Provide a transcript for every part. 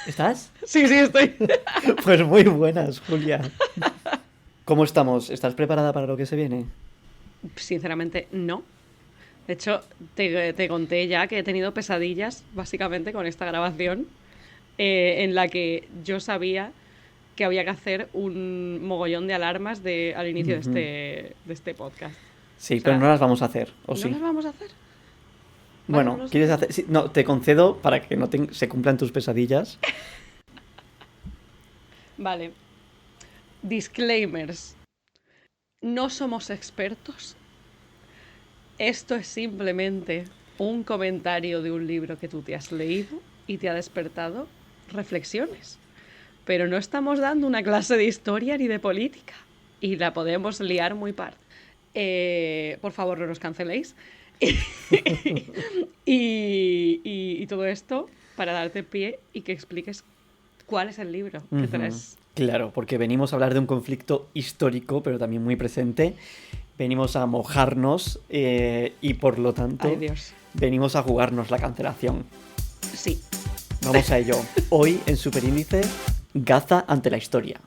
¿Estás? Sí, sí, estoy. Pues muy buenas, Julia. ¿Cómo estamos? ¿Estás preparada para lo que se viene? Sinceramente, no. De hecho, te conté ya que he tenido pesadillas, básicamente, con esta grabación, en la que yo sabía que había que hacer un mogollón de alarmas al inicio Ujú. de este podcast. O Sí, pero no sea, las vamos a hacer, ¿o ¿no sí? las vamos a hacer? Vale, no Bueno, las ¿quieres hacemos. hacer? Sí, no, te concedo para que no se cumplan tus pesadillas. Vale. Disclaimers. No somos expertos. Esto es simplemente un comentario de un libro que tú te has leído y te ha despertado reflexiones. Pero no estamos dando una clase de historia ni de política. Y la podemos liar muy par. Por favor, no nos canceléis. Y todo esto para darte pie y que expliques cuál es el libro que Ujú. traes. Claro, porque venimos a hablar de un conflicto histórico, pero también muy presente. Venimos a mojarnos y por lo Ay, tanto Dios. venimos a jugarnos la cancelación. Sí. Vamos a ello. Hoy en Superíndice, Gaza ante la historia.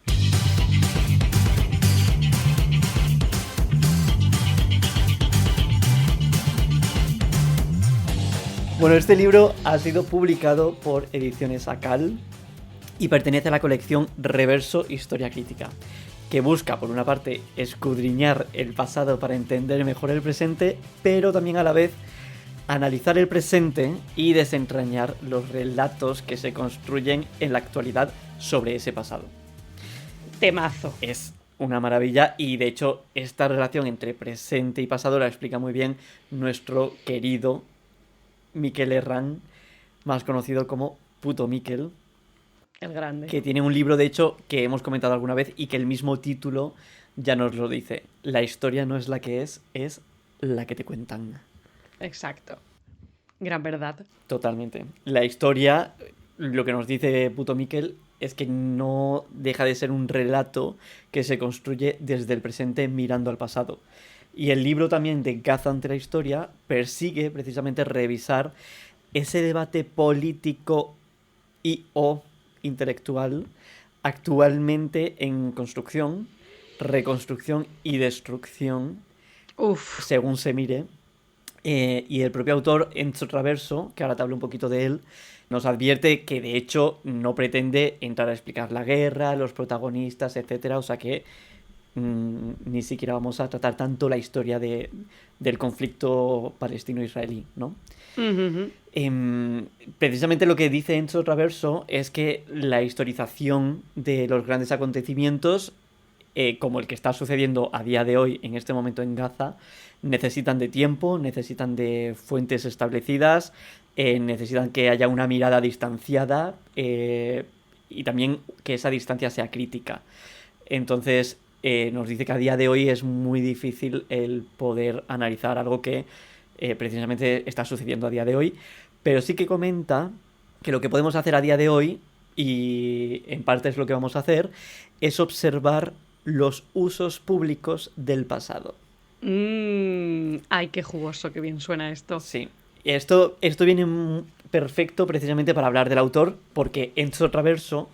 Bueno, este libro ha sido publicado por Ediciones Akal y pertenece a la colección Reverso Historia Crítica, que busca, por una parte, escudriñar el pasado para entender mejor el presente, pero también a la vez analizar el presente y desentrañar los relatos que se construyen en la actualidad sobre ese pasado. Temazo. Es una maravilla y de hecho esta relación entre presente y pasado la explica muy bien nuestro querido Miquel Herrán, más conocido como Puto Miquel, El grande. que tiene un libro de hecho que hemos comentado alguna vez y que el mismo título ya nos lo dice. La historia no es la que es la que te cuentan. Exacto. Gran verdad. Totalmente. La historia, lo que nos dice Puto Miquel, es que no deja de ser un relato que se construye desde el presente mirando al pasado. Y el libro también de Gaza ante la historia persigue precisamente revisar ese debate político y o intelectual actualmente en construcción, reconstrucción y destrucción, Uf. según se mire. Y el propio autor, Enzo Traverso, que ahora te hablo un poquito de él, nos advierte que de hecho no pretende entrar a explicar la guerra, los protagonistas, etcétera. O sea que ni siquiera vamos a tratar tanto la historia del conflicto palestino-israelí, ¿no? Ujujú. Precisamente lo que dice Enzo Traverso es que la historización de los grandes acontecimientos, como el que está sucediendo a día de hoy en este momento en Gaza, necesitan de tiempo, necesitan de fuentes establecidas, necesitan que haya una mirada distanciada y también que esa distancia sea crítica. Entonces nos dice que a día de hoy es muy difícil el poder analizar algo que precisamente está sucediendo a día de hoy, pero sí que comenta que lo que podemos hacer a día de hoy, y en parte es lo que vamos a hacer, es observar los usos públicos del pasado. Ay, qué jugoso, qué bien suena esto. Sí, esto viene perfecto precisamente para hablar del autor, porque Enzo Traverso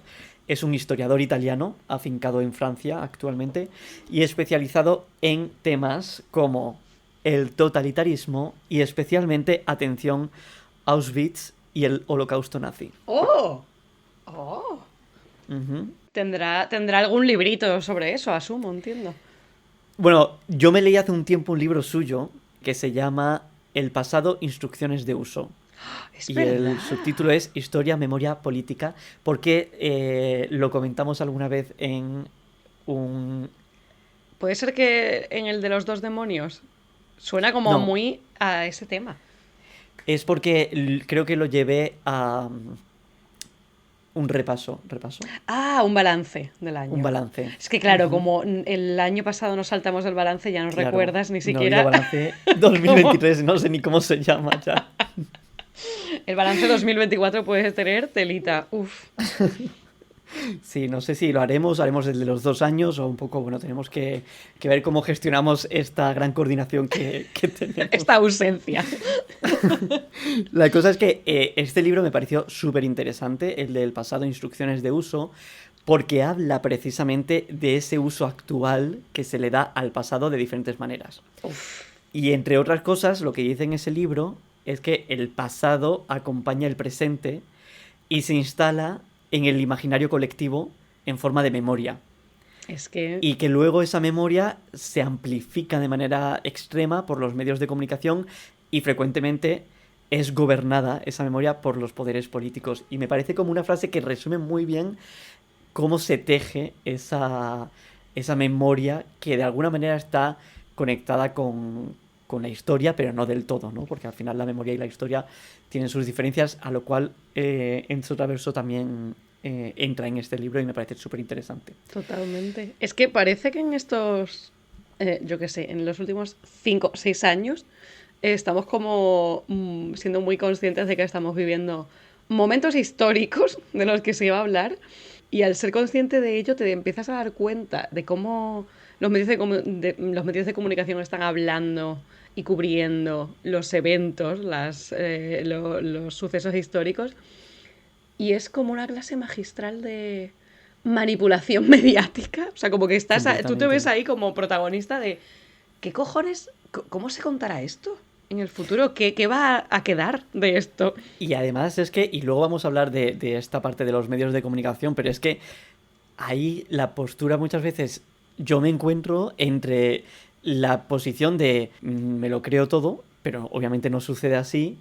es un historiador italiano afincado en Francia actualmente y especializado en temas como el totalitarismo y especialmente, atención, Auschwitz y el holocausto nazi. ¡Oh! ¡Oh! Ujú. Tendrá algún librito sobre eso, asumo, entiendo. Bueno, yo me leí hace un tiempo un libro suyo que se llama El pasado, instrucciones de uso. Es Y el verdad. subtítulo es Historia, Memoria, Política, porque lo comentamos alguna vez en un... Puede ser que en el de los dos demonios suena como No, muy a ese tema. es porque creo que lo llevé a un repaso, Ah, un balance del un año. balance. Es que claro, Ujú. como el año pasado nos saltamos del balance, ya no Claro, recuerdas ni no ha habido siquiera balance cómo. 2023, no sé ni cómo se llama ya. El balance 2024 puedes tener telita. Uf. Sí, no sé si lo haremos el de los 2 años o un poco, bueno, tenemos que ver cómo gestionamos esta gran coordinación que tenemos. Esta ausencia. La cosa es que este libro me pareció súper interesante, el del pasado, instrucciones de uso, porque habla precisamente de ese uso actual que se le da al pasado de diferentes maneras. Uf, Y entre otras cosas, lo que dice en ese libro es que el pasado acompaña el presente y se instala en el imaginario colectivo en forma de memoria. es que Y que luego esa memoria se amplifica de manera extrema por los medios de comunicación y frecuentemente es gobernada esa memoria por los poderes políticos. Y me parece como una frase que resume muy bien cómo se teje esa memoria que de alguna manera está conectada con la historia, pero no del todo, ¿no? Porque al final la memoria y la historia tienen sus diferencias, a lo cual Enzo Traverso también entra en este libro y me parece súper interesante. totalmente. Es que parece que en estos, yo qué sé, en los últimos 5 o 6 años, estamos como siendo muy conscientes de que estamos viviendo momentos históricos de los que se iba a hablar. Y al ser consciente de ello, te empiezas a dar cuenta de cómo los medios de comunicación están hablando y cubriendo los eventos, los sucesos históricos. Y es como una clase magistral de manipulación mediática. O sea, como que tú te ves Completamente. ahí como protagonista de ¿qué cojones? ¿Cómo se contará esto en el futuro? ¿Qué va a quedar de esto? Y además es que, y luego vamos a hablar de esta parte de los medios de comunicación, pero es que ahí la postura muchas veces yo me encuentro entre la posición de me lo creo todo, pero obviamente no sucede así,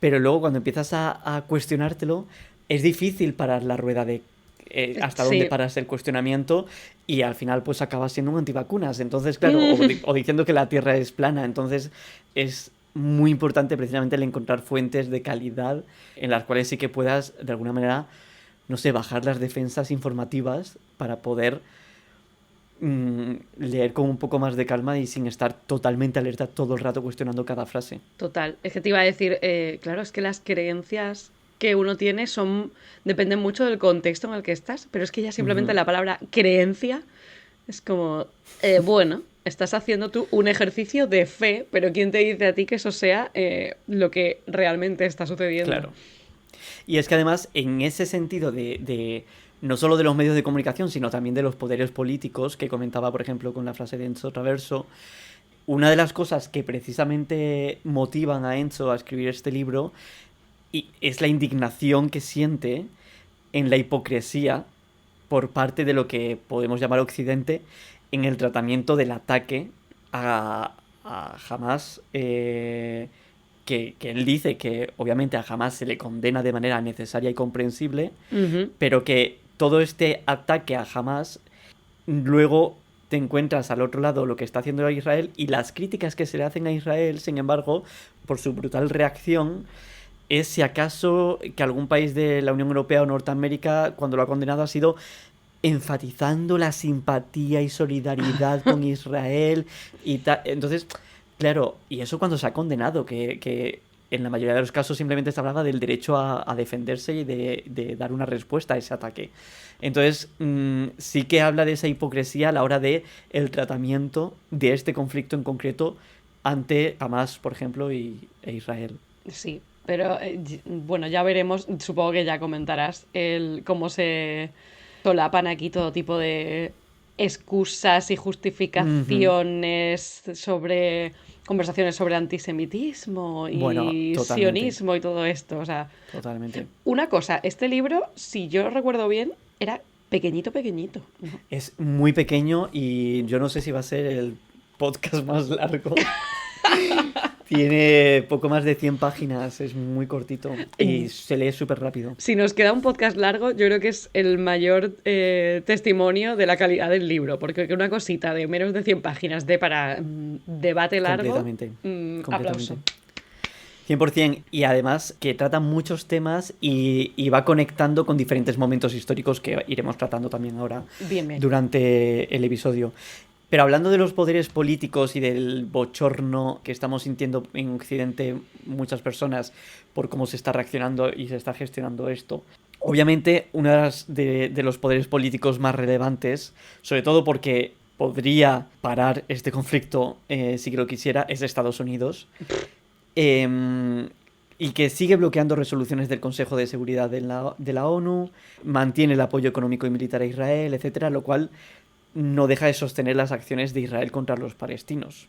pero luego cuando empiezas a cuestionártelo es difícil parar la rueda de hasta dónde Sí. paras el cuestionamiento y al final pues acabas siendo un antivacunas. Entonces, claro, o diciendo que la Tierra es plana. Entonces es muy importante precisamente el encontrar fuentes de calidad en las cuales sí que puedas de alguna manera, no sé, bajar las defensas informativas para poder leer con un poco más de calma y sin estar totalmente alerta todo el rato cuestionando cada frase. Total, es que te iba a decir, claro, es que las creencias que uno tiene dependen mucho del contexto en el que estás, pero es que ya simplemente Ujú. la palabra creencia es como, bueno, estás haciendo tú un ejercicio de fe, pero ¿quién te dice a ti que eso sea lo que realmente está sucediendo? Claro. Y es que además, en ese sentido de no solo de los medios de comunicación, sino también de los poderes políticos, que comentaba, por ejemplo, con la frase de Enzo Traverso, una de las cosas que precisamente motivan a Enzo a escribir este libro es la indignación que siente en la hipocresía por parte de lo que podemos llamar Occidente en el tratamiento del ataque a Hamas, que él dice que obviamente a Hamas se le condena de manera necesaria y comprensible, Ujú. pero que todo este ataque a Hamas luego te encuentras al otro lado lo que está haciendo Israel y las críticas que se le hacen a Israel, sin embargo, por su brutal reacción, es si acaso que algún país de la Unión Europea o Norteamérica, cuando lo ha condenado, ha sido enfatizando la simpatía y solidaridad con Israel y tal. Entonces, claro, y eso cuando se ha condenado, que en la mayoría de los casos simplemente se hablaba del derecho a defenderse y de dar una respuesta a ese ataque. Entonces, sí que habla de esa hipocresía a la hora de el tratamiento de este conflicto en concreto ante Hamas, por ejemplo, e Israel. Sí, pero bueno, ya veremos, supongo que ya comentarás cómo se solapan aquí todo tipo de excusas y Ujú. justificaciones sobre conversaciones sobre antisemitismo Bueno, y totalmente, sionismo y todo esto. O sea, totalmente. una cosa, este libro, si yo recuerdo bien, era pequeñito, pequeñito, ¿no? Es muy pequeño y yo no sé si va a ser el podcast más largo. Tiene poco más de 100 páginas, es muy cortito y se lee súper rápido. Si nos queda un podcast largo, yo creo que es el mayor testimonio de la calidad del libro, porque una cosita de menos de 100 páginas para debate largo, Completamente, aplauso. completamente. 100%. Y además que trata muchos temas y va conectando con diferentes momentos históricos que iremos tratando también ahora Bien, bien. durante el episodio. Pero hablando de los poderes políticos y del bochorno que estamos sintiendo en Occidente muchas personas por cómo se está reaccionando y se está gestionando esto, Obviamente, uno de los poderes políticos más relevantes, sobre todo porque podría parar este conflicto si que lo quisiera, es Estados Unidos. Eh, y que sigue bloqueando resoluciones del Consejo de Seguridad de la ONU, mantiene el apoyo económico y militar a Israel, etcétera, lo cual no deja de sostener las acciones de Israel contra los palestinos.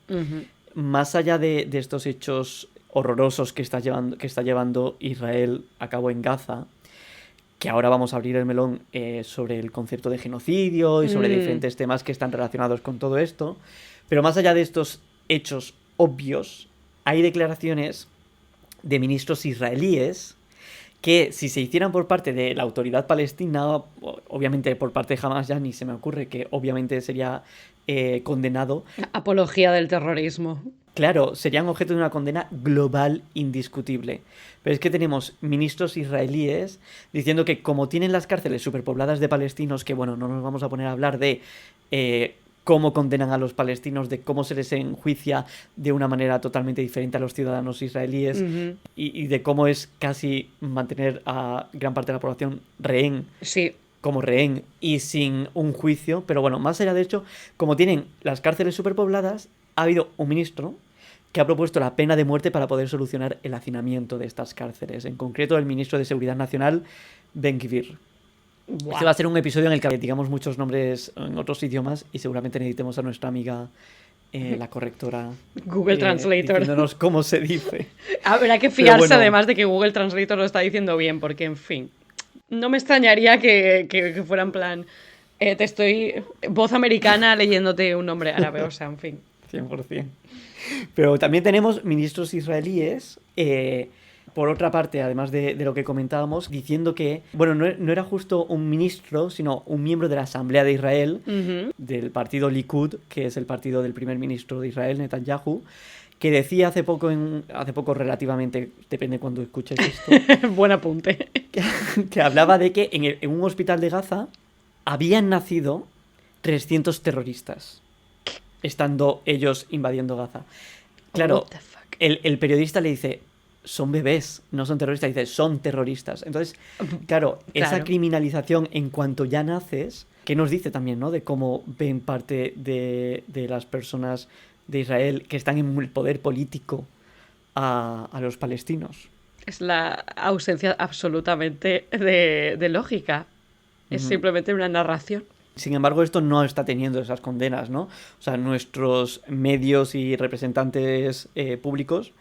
Más allá de estos hechos horrorosos que está llevando Israel a cabo en Gaza, que ahora vamos a abrir el melón sobre el concepto de genocidio y sobre diferentes temas que están relacionados con todo esto, pero más allá de estos hechos obvios, hay declaraciones de ministros israelíes que, si se hicieran por parte de la autoridad palestina, obviamente por parte de Hamas ya ni se me ocurre, que obviamente sería condenado. Apología del terrorismo. Claro, serían objeto de una condena global indiscutible. Pero es que tenemos ministros israelíes diciendo que, como tienen las cárceles superpobladas de palestinos, que bueno, no nos vamos a poner a hablar de cómo condenan a los palestinos, de cómo se les enjuicia de una manera totalmente diferente a los ciudadanos israelíes, y de cómo es casi mantener a gran parte de la población rehén. Sí. Como rehén y sin un juicio. Pero bueno, más allá de hecho, como tienen las cárceles superpobladas, ha habido un ministro que ha propuesto la pena de muerte para poder solucionar el hacinamiento de estas cárceles. En concreto, el ministro de Seguridad Nacional, Ben-Gvir. Wow. Este va a ser un episodio en el que digamos muchos nombres en otros idiomas y seguramente necesitemos a nuestra amiga, la correctora, Google Translator, diciéndonos cómo se dice. Habrá que fiarse además de que Google Translator lo está diciendo bien, porque en fin, no me extrañaría que fuera en plan, te estoy voz americana leyéndote un nombre árabe, o sea, en fin. 100%. Pero también tenemos ministros israelíes, por otra parte, además de lo que comentábamos, diciendo que, bueno, no era justo un ministro, sino un miembro de la Asamblea de Israel, del partido Likud, que es el partido del primer ministro de Israel, Netanyahu, que decía hace poco relativamente, depende cuando escuches esto. Buen apunte. Que hablaba de que en un hospital de Gaza habían nacido 300 terroristas, estando ellos invadiendo Gaza. Claro, el periodista le dice, son bebés, no son terroristas. Dice, son terroristas. Entonces, claro, esa criminalización en cuanto ya naces, que nos dice también, ¿no?, de cómo ven parte de las personas de Israel que están en el poder político a los palestinos. Es la ausencia absolutamente de lógica. Es simplemente una narración. Sin embargo, esto no está teniendo esas condenas, ¿no? O sea, nuestros medios y representantes públicos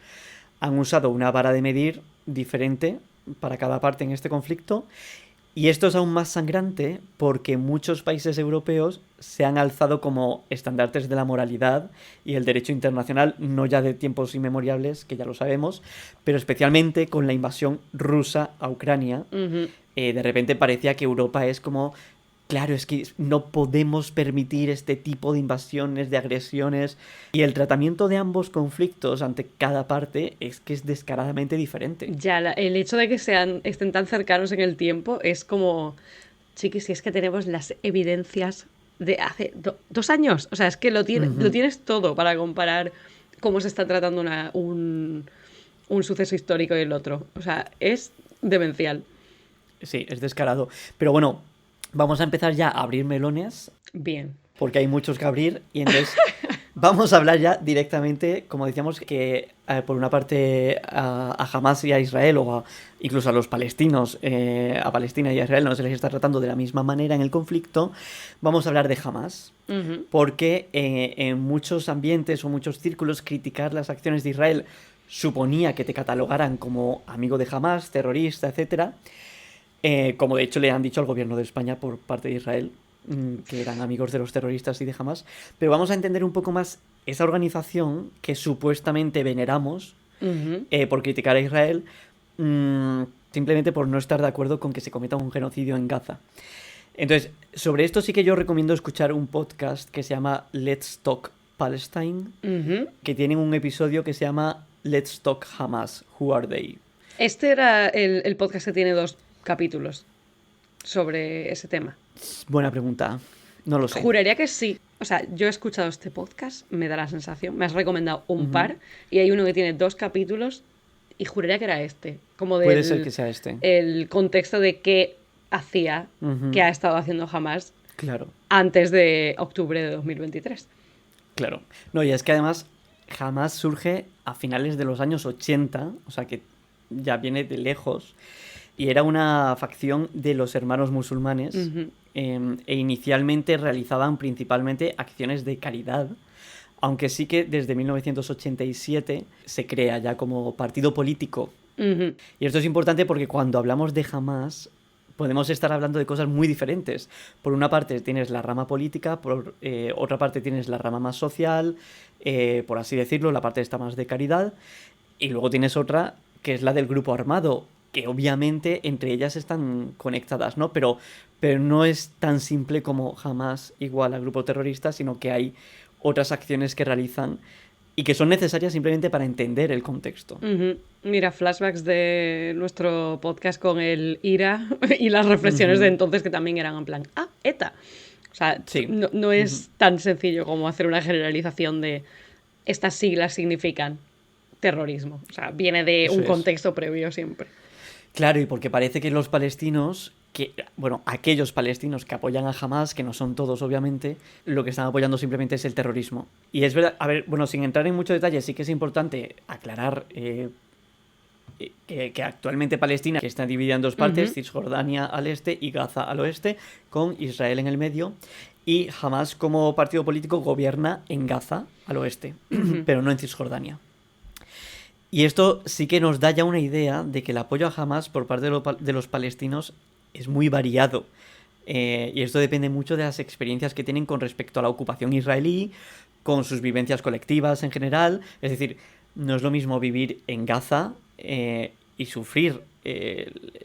han usado una vara de medir diferente para cada parte en este conflicto. Y esto es aún más sangrante porque muchos países europeos se han alzado como estandartes de la moralidad y el derecho internacional, no ya de tiempos inmemoriales, que ya lo sabemos, pero especialmente con la invasión rusa a Ucrania. De repente parecía que Europa es como... Claro, es que no podemos permitir este tipo de invasiones, de agresiones. Y el tratamiento de ambos conflictos ante cada parte es que es descaradamente diferente. Ya, el hecho de que estén tan cercanos en el tiempo es como... Chiquis, si es que tenemos las evidencias de hace 2 años. O sea, es que lo tienes todo para comparar cómo se está tratando un suceso histórico y el otro. O sea, es demencial. Sí, es descarado. Pero bueno... Vamos a empezar ya a abrir melones. Bien. Porque hay muchos que abrir. Y entonces vamos a hablar ya directamente, como decíamos, que por una parte a Hamas y a Israel, o incluso a los palestinos, a Palestina y a Israel no se les está tratando de la misma manera en el conflicto. Vamos a hablar de Hamas. Porque en muchos ambientes o muchos círculos criticar las acciones de Israel suponía que te catalogaran como amigo de Hamas, terrorista, etcétera. Como de hecho le han dicho al gobierno de España por parte de Israel, que eran amigos de los terroristas y de Hamas. Pero vamos a entender un poco más esa organización que supuestamente veneramos por criticar a Israel, simplemente por no estar de acuerdo con que se cometa un genocidio en Gaza. Entonces, sobre esto sí que yo recomiendo escuchar un podcast que se llama Let's Talk Palestine, que tienen un episodio que se llama Let's Talk Hamas, Who Are They? Este era el podcast que tiene 2 capítulos sobre ese tema. Buena pregunta. No lo sé. Juraría que sí. O sea, yo he escuchado este podcast, me da la sensación. Me has recomendado un par y hay uno que tiene 2 capítulos y juraría que era este, como Puede ser del que sea este. el contexto de qué hacía, qué ha estado haciendo Hamas Claro, antes de octubre de 2023. claro. No, y es que además Hamas surge a finales de los años 80, o sea que ya viene de lejos, y era una facción de los hermanos musulmanes, e inicialmente realizaban principalmente acciones de caridad, aunque sí que desde 1987 se crea ya como partido político. Y esto es importante porque cuando hablamos de Hamas podemos estar hablando de cosas muy diferentes. Por una parte tienes la rama política, por otra parte tienes la rama más social, por así decirlo, la parte esta más de caridad, y luego tienes otra que es la del grupo armado, que obviamente entre ellas están conectadas, ¿no? Pero no es tan simple como Hamas igual al grupo terrorista, sino que hay otras acciones que realizan y que son necesarias simplemente para entender el contexto. Mira, flashbacks de nuestro podcast con el IRA y las reflexiones de entonces que también eran en plan, ETA. O sea, Sí. no es tan sencillo como hacer una generalización de estas siglas significan terrorismo. O sea, viene de Eso un es. contexto previo siempre. Claro, y porque parece que los palestinos, aquellos palestinos que apoyan a Hamas, que no son todos obviamente, lo que están apoyando simplemente es el terrorismo. Y es verdad, a ver, bueno, sin entrar en muchos detalles, sí que es importante aclarar que actualmente Palestina que está dividida en dos partes, Cisjordania al este y Gaza al oeste, con Israel en el medio, y Hamas como partido político gobierna en Gaza al oeste, pero no en Cisjordania. Y esto sí que nos da ya una idea de que el apoyo a Hamas por parte de los palestinos es muy variado. Y esto depende mucho de las experiencias que tienen con respecto a la ocupación israelí, con sus vivencias colectivas en general. Es decir, no es lo mismo vivir en Gaza y sufrir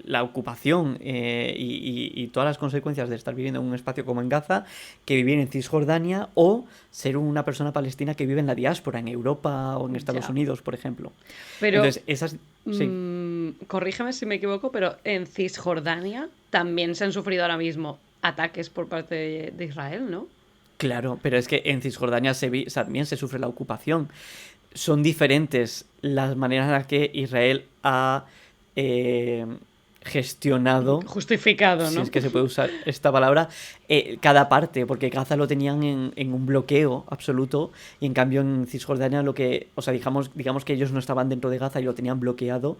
la ocupación y todas las consecuencias de estar viviendo en un espacio como en Gaza que vivir en Cisjordania o ser una persona palestina que vive en la diáspora, en Europa o en Estados Unidos, por ejemplo. Pero, entonces, esas... Sí. corrígeme si me equivoco, pero en Cisjordania también se han sufrido ahora mismo ataques por parte de Israel, ¿no? Claro, pero es que en Cisjordania también se sufre la ocupación. Son diferentes las maneras en las que Israel ha gestionado, justificado, ¿no? si es que se puede usar esta palabra, cada parte, porque Gaza lo tenían en un bloqueo absoluto y en cambio en Cisjordania o sea, digamos que ellos no estaban dentro de Gaza y lo tenían bloqueado.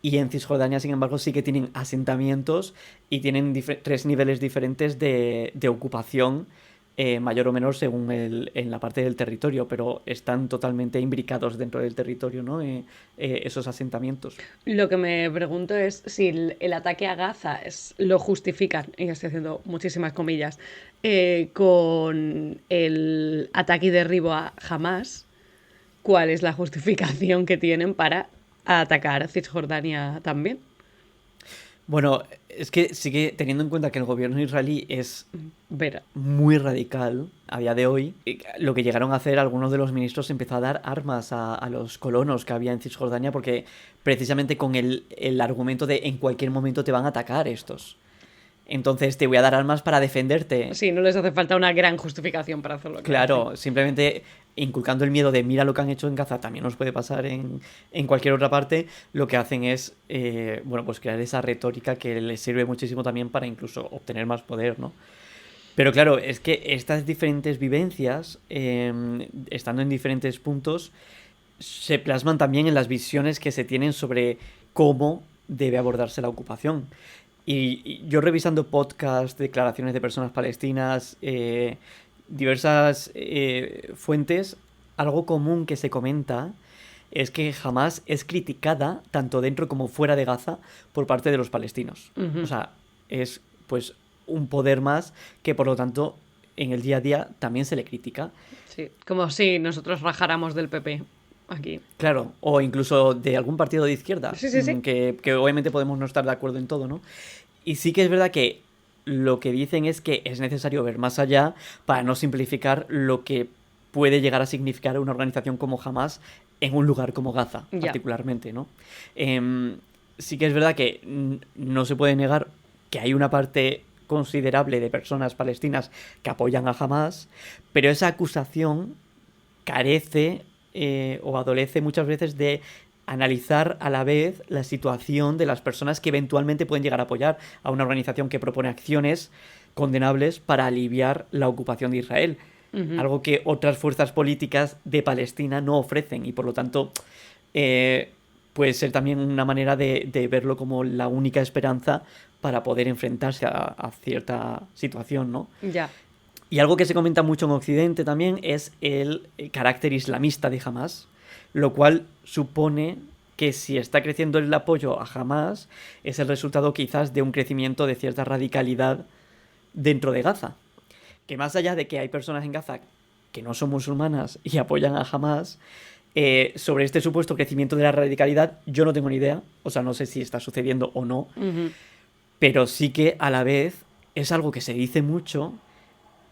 Y en Cisjordania, sin embargo, sí que tienen asentamientos y tienen 3 niveles diferentes de ocupación, mayor o menor según en la parte del territorio, pero están totalmente imbricados dentro del territorio, ¿no? Esos asentamientos. Lo que me pregunto es si el ataque a Gaza lo justifican, y estoy haciendo muchísimas comillas, con el ataque y derribo a Hamas. ¿Cuál es la justificación que tienen para atacar a Cisjordania también? Bueno, es que sí que teniendo en cuenta que el gobierno israelí es muy radical a día de hoy, lo que llegaron a hacer algunos de los ministros empezó a dar armas a los colonos que había en Cisjordania porque precisamente con el argumento de en cualquier momento te van a atacar estos. Entonces te voy a dar armas para defenderte. Sí, no les hace falta una gran justificación para hacerlo. Claro, simplemente inculcando el miedo de mira lo que han hecho en Gaza, también nos puede pasar en cualquier otra parte, lo que hacen es, bueno, pues crear esa retórica que les sirve muchísimo también para incluso obtener más poder, ¿no? Pero claro, es que estas diferentes vivencias, estando en diferentes puntos, se plasman también en las visiones que se tienen sobre cómo debe abordarse la ocupación. Y yo revisando podcasts, declaraciones de personas palestinas, diversas fuentes, algo común que se comenta es que Hamas es criticada tanto dentro como fuera de Gaza por parte de los palestinos. O sea, es pues un poder más que por lo tanto en el día a día también se le critica. Sí, como si nosotros rajáramos del PP aquí. Claro, o incluso de algún partido de izquierda, sí. Que obviamente podemos no estar de acuerdo en todo, ¿no? Y sí que es verdad que lo que dicen es que es necesario ver más allá para no simplificar lo que puede llegar a significar una organización como Hamas en un lugar como Gaza, particularmente, ¿no? Sí que es verdad que no se puede negar que hay una parte considerable de personas palestinas que apoyan a Hamas, pero esa acusación carece o adolece muchas veces de analizar a la vez la situación de las personas que eventualmente pueden llegar a apoyar a una organización que propone acciones condenables para aliviar la ocupación de Israel. Algo que otras fuerzas políticas de Palestina no ofrecen y por lo tanto puede ser también una manera de verlo como la única esperanza para poder enfrentarse a cierta situación, ¿no? Ya. Y algo que se comenta mucho en Occidente también es el carácter islamista de Hamás, lo cual supone que si está creciendo el apoyo a Hamás es el resultado quizás de un crecimiento de cierta radicalidad dentro de Gaza. Que más allá de que hay personas en Gaza que no son musulmanas y apoyan a Hamás, sobre este supuesto crecimiento de la radicalidad yo no tengo ni idea, o sea, no sé si está sucediendo o no, pero sí que a la vez es algo que se dice mucho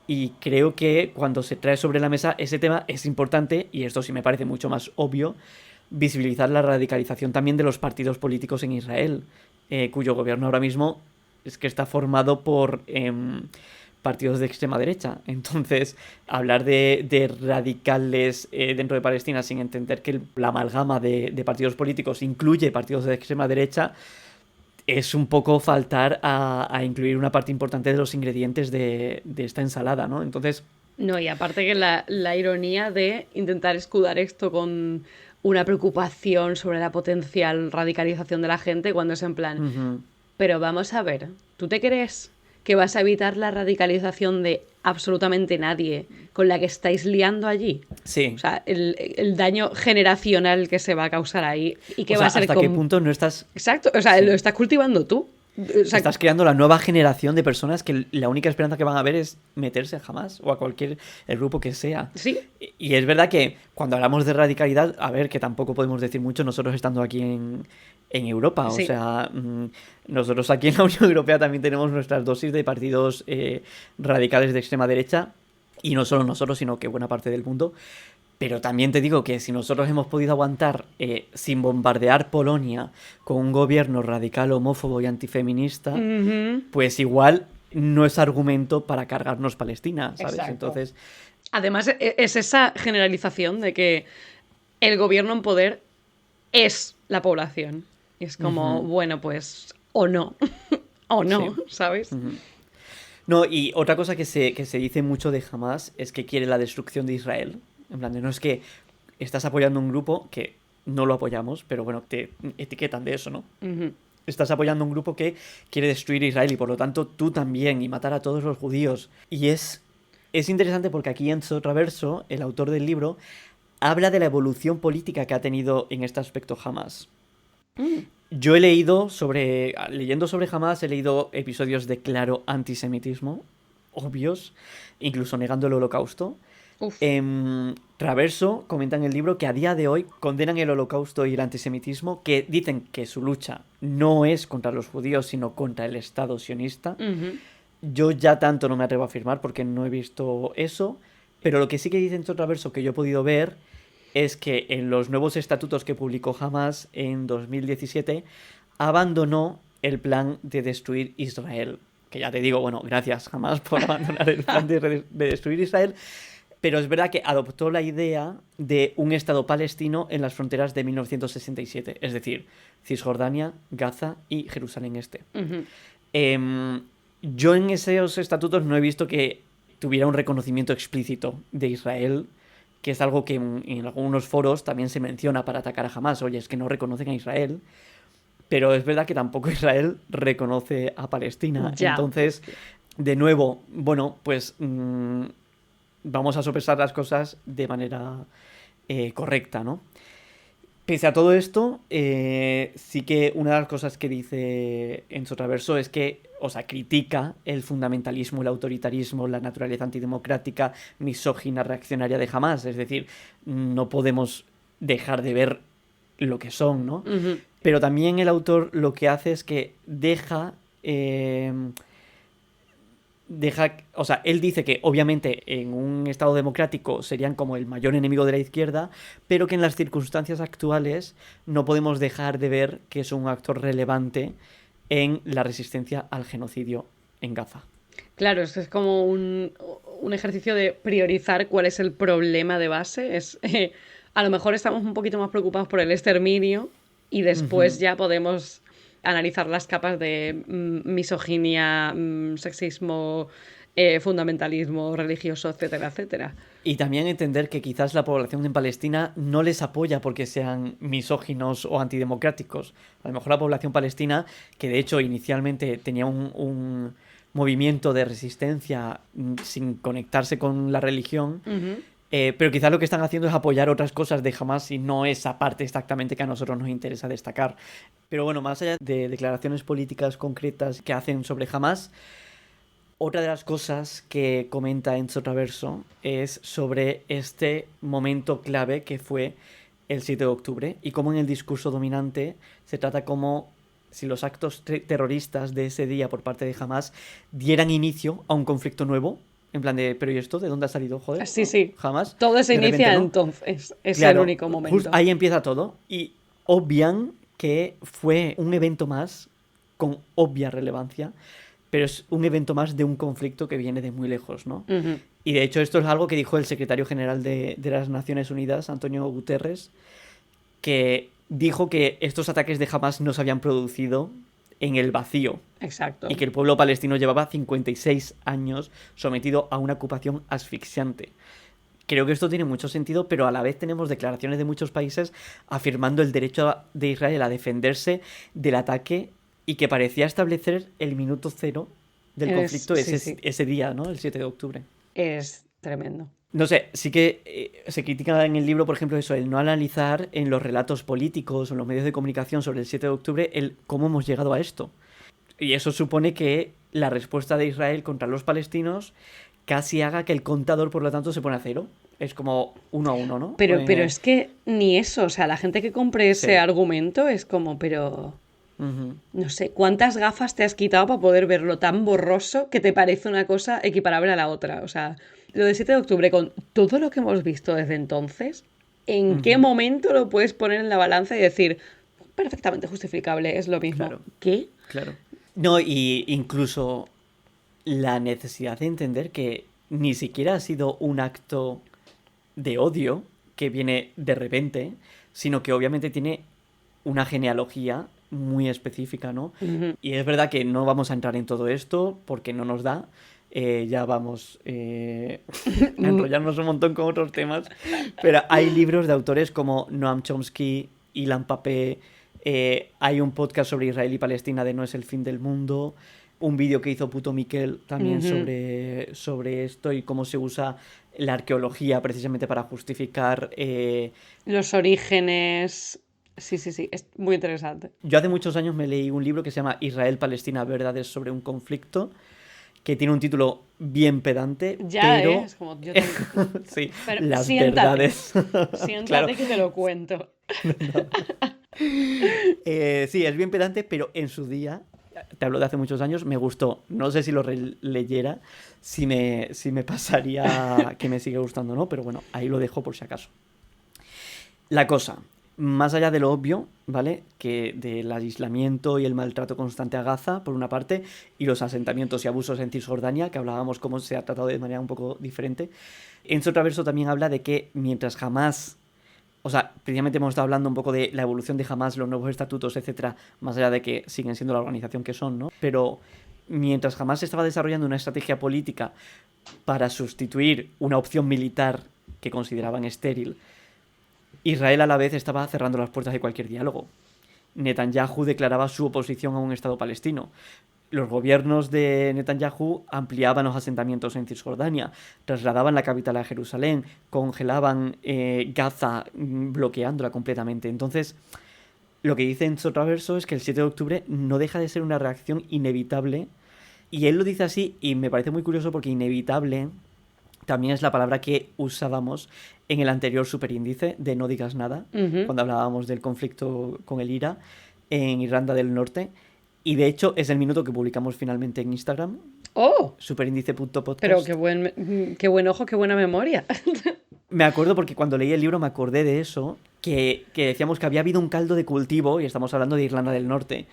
y creo que cuando se trae sobre la mesa ese tema es importante, y esto sí me parece mucho más obvio, visibilizar la radicalización también de los partidos políticos en Israel, cuyo gobierno ahora mismo es que está formado por partidos de extrema derecha. Entonces, hablar de radicales dentro de Palestina sin entender que la amalgama de partidos políticos incluye partidos de extrema derecha es un poco faltar a incluir una parte importante de los ingredientes de esta ensalada, ¿no? Entonces... No, y aparte que la ironía de intentar escudar esto con una preocupación sobre la potencial radicalización de la gente cuando es en plan, pero vamos a ver, ¿tú te crees que vas a evitar la radicalización de absolutamente nadie con la que estáis liando allí? Sí. O sea, el daño generacional que se va a causar ahí y que o va sea, a ser ¿hasta qué punto no estás...? Exacto, o sea, lo estás cultivando tú. O sea, estás creando la nueva generación de personas que la única esperanza que van a ver es meterse a Hamás o a cualquier el grupo que sea. Sí. Y es verdad que cuando hablamos de radicalidad, a ver, que tampoco podemos decir mucho nosotros estando aquí en Europa. Sí. O sea, nosotros aquí en la Unión Europea también tenemos nuestras dosis de partidos radicales de extrema derecha. Y no solo nosotros, sino que buena parte del mundo. Pero también te digo que si nosotros hemos podido aguantar sin bombardear Polonia con un gobierno radical, homófobo y antifeminista, pues igual no es argumento para cargarnos Palestina, ¿sabes? Exacto. Entonces... Además, es esa generalización de que el gobierno en poder es la población. Y es como, bueno, pues, o no. O no, sí. ¿Sabes? No, y otra cosa que se dice mucho de Hamás es que quiere la destrucción de Israel. En plan, no es que estás apoyando un grupo que no lo apoyamos, pero bueno, te etiquetan de eso, ¿no? Estás apoyando un grupo que quiere destruir Israel y por lo tanto tú también, y matar a todos los judíos. Y es interesante porque aquí Enzo Traverso, el autor del libro, habla de la evolución política que ha tenido en este aspecto Hamás. Yo he leído leyendo sobre Hamás, he leído episodios de claro antisemitismo, obvios, incluso negando el holocausto. Traverso comenta en el libro que a día de hoy condenan el holocausto y el antisemitismo, que dicen que su lucha no es contra los judíos, sino contra el Estado sionista. Yo ya tanto no me atrevo a afirmar porque no he visto eso, pero lo que sí que dice en Traverso que yo he podido ver es que en los nuevos estatutos que publicó Hamás en 2017 abandonó el plan de destruir Israel. Que ya te digo, bueno, gracias Hamás por abandonar el plan de destruir Israel. Pero es verdad que adoptó la idea de un Estado palestino en las fronteras de 1967. Es decir, Cisjordania, Gaza y Jerusalén Este. Yo en esos estatutos no he visto que tuviera un reconocimiento explícito de Israel, que es algo que en algunos foros también se menciona para atacar a Hamás. Oye, es que no reconocen a Israel. Pero es verdad que tampoco Israel reconoce a Palestina. Ya. Entonces, de nuevo, bueno, pues... vamos a sopesar las cosas de manera correcta, ¿no? Pese a todo esto, sí que una de las cosas que dice Enzo Traverso es que, o sea, critica el fundamentalismo, el autoritarismo, la naturaleza antidemocrática, misógina, reaccionaria de Hamás. Es decir, no podemos dejar de ver lo que son, ¿no? Pero también el autor lo que hace es que deja, o sea, él dice que obviamente en un Estado democrático serían como el mayor enemigo de la izquierda, pero que en las circunstancias actuales no podemos dejar de ver que es un actor relevante en la resistencia al genocidio en Gaza. Claro, es un ejercicio de priorizar cuál es el problema de base. Es A lo mejor estamos un poquito más preocupados por el exterminio y después ya podemos analizar las capas de misoginia, sexismo, fundamentalismo religioso, etcétera, etcétera. Y también entender que quizás la población en Palestina no les apoya porque sean misóginos o antidemocráticos. A lo mejor la población palestina, que de hecho inicialmente tenía un movimiento de resistencia sin conectarse con la religión, pero quizás lo que están haciendo es apoyar otras cosas de Hamas y no esa parte exactamente que a nosotros nos interesa destacar. Pero bueno, más allá de declaraciones políticas concretas que hacen sobre Hamas, otra de las cosas que comenta Enzo Traverso es sobre este momento clave que fue el 7 de octubre y cómo en el discurso dominante se trata como si los actos terroristas de ese día por parte de Hamas dieran inicio a un conflicto nuevo. En plan de, ¿pero y esto? ¿De dónde ha salido? Joder, Sí, sí. Hamas. Todo se De inicia repente, ¿no? entonces. Es Claro, el único momento. justo ahí empieza todo. Y obvian que fue un evento más con obvia relevancia, pero es un evento más de un conflicto que viene de muy lejos, ¿no? Y de hecho esto es algo que dijo el secretario general de las Naciones Unidas, Antonio Guterres, que dijo que estos ataques de Hamas no se habían producido en el vacío. Exacto. Y que el pueblo palestino llevaba 56 años sometido a una ocupación asfixiante. Creo que esto tiene mucho sentido, pero a la vez tenemos declaraciones de muchos países afirmando el derecho de Israel a defenderse del ataque y que parecía establecer el minuto cero del conflicto ese día, ¿no? El 7 de octubre. Es tremendo. No sé, sí que se critica en el libro, por ejemplo, eso, el no analizar en los relatos políticos o en los medios de comunicación sobre el 7 de octubre el cómo hemos llegado a esto. Y eso supone que la respuesta de Israel contra los palestinos casi haga que el contador, por lo tanto, se pone a cero. Es como 1-1, ¿no? Pero es que ni eso, o sea, la gente que compre ese argumento es como, pero... No sé, ¿cuántas gafas te has quitado para poder verlo tan borroso que te parece una cosa equiparable a la otra? O sea, lo del 7 de octubre, con todo lo que hemos visto desde entonces, ¿en qué momento lo puedes poner en la balanza y decir, perfectamente justificable, es lo mismo? Claro. ¿Qué? Claro. No, y incluso la necesidad de entender que ni siquiera ha sido un acto de odio que viene de repente, sino que obviamente tiene una genealogía muy específica, ¿no? Y es verdad que no vamos a entrar en todo esto porque no nos da. Ya vamos a enrollarnos un montón con otros temas. Pero hay libros de autores como Noam Chomsky, Ilan Pappé, hay un podcast sobre Israel y Palestina de No es el fin del mundo, un vídeo que hizo Puto Miquel también sobre esto y cómo se usa la arqueología precisamente para justificar los orígenes. Sí, es muy interesante. Yo hace muchos años me leí un libro que se llama Israel-Palestina, verdades sobre un conflicto, que tiene un título bien pedante, pero... Es como yo sí, pero las siéntate, verdades. Siéntate Claro. que te lo cuento. Sí, es bien pedante, pero en su día, te hablo de hace muchos años, me gustó. No sé si lo leyera, si me pasaría que me sigue gustando o no, pero bueno, ahí lo dejo por si acaso. La cosa, más allá de lo obvio, ¿vale? Que del aislamiento y el maltrato constante a Gaza, por una parte, y los asentamientos y abusos en Cisjordania, que hablábamos cómo se ha tratado de manera un poco diferente. Enzo Traverso también habla de que mientras Hamas, o sea, precisamente hemos estado hablando un poco de la evolución de Hamas, los nuevos estatutos, etcétera, más allá de que siguen siendo la organización que son, ¿no? Pero mientras Hamas estaba desarrollando una estrategia política para sustituir una opción militar que consideraban estéril, Israel a la vez estaba cerrando las puertas de cualquier diálogo. Netanyahu declaraba su oposición a un Estado palestino. Los gobiernos de Netanyahu ampliaban los asentamientos en Cisjordania, trasladaban la capital a Jerusalén, congelaban Gaza, bloqueándola completamente. Entonces, lo que dice Enzo Traverso es que el 7 de octubre no deja de ser una reacción inevitable. Y él lo dice así, y me parece muy curioso porque inevitable también es la palabra que usábamos en el anterior superíndice de No digas nada, cuando hablábamos del conflicto con el IRA en Irlanda del Norte. Y de hecho es el minuto que publicamos finalmente en Instagram. ¡Oh! Superíndice.podcast. Pero qué buen ojo, qué buena memoria. Me acuerdo porque cuando leí el libro me acordé de eso, que decíamos que había habido un caldo de cultivo, y estamos hablando de Irlanda del Norte,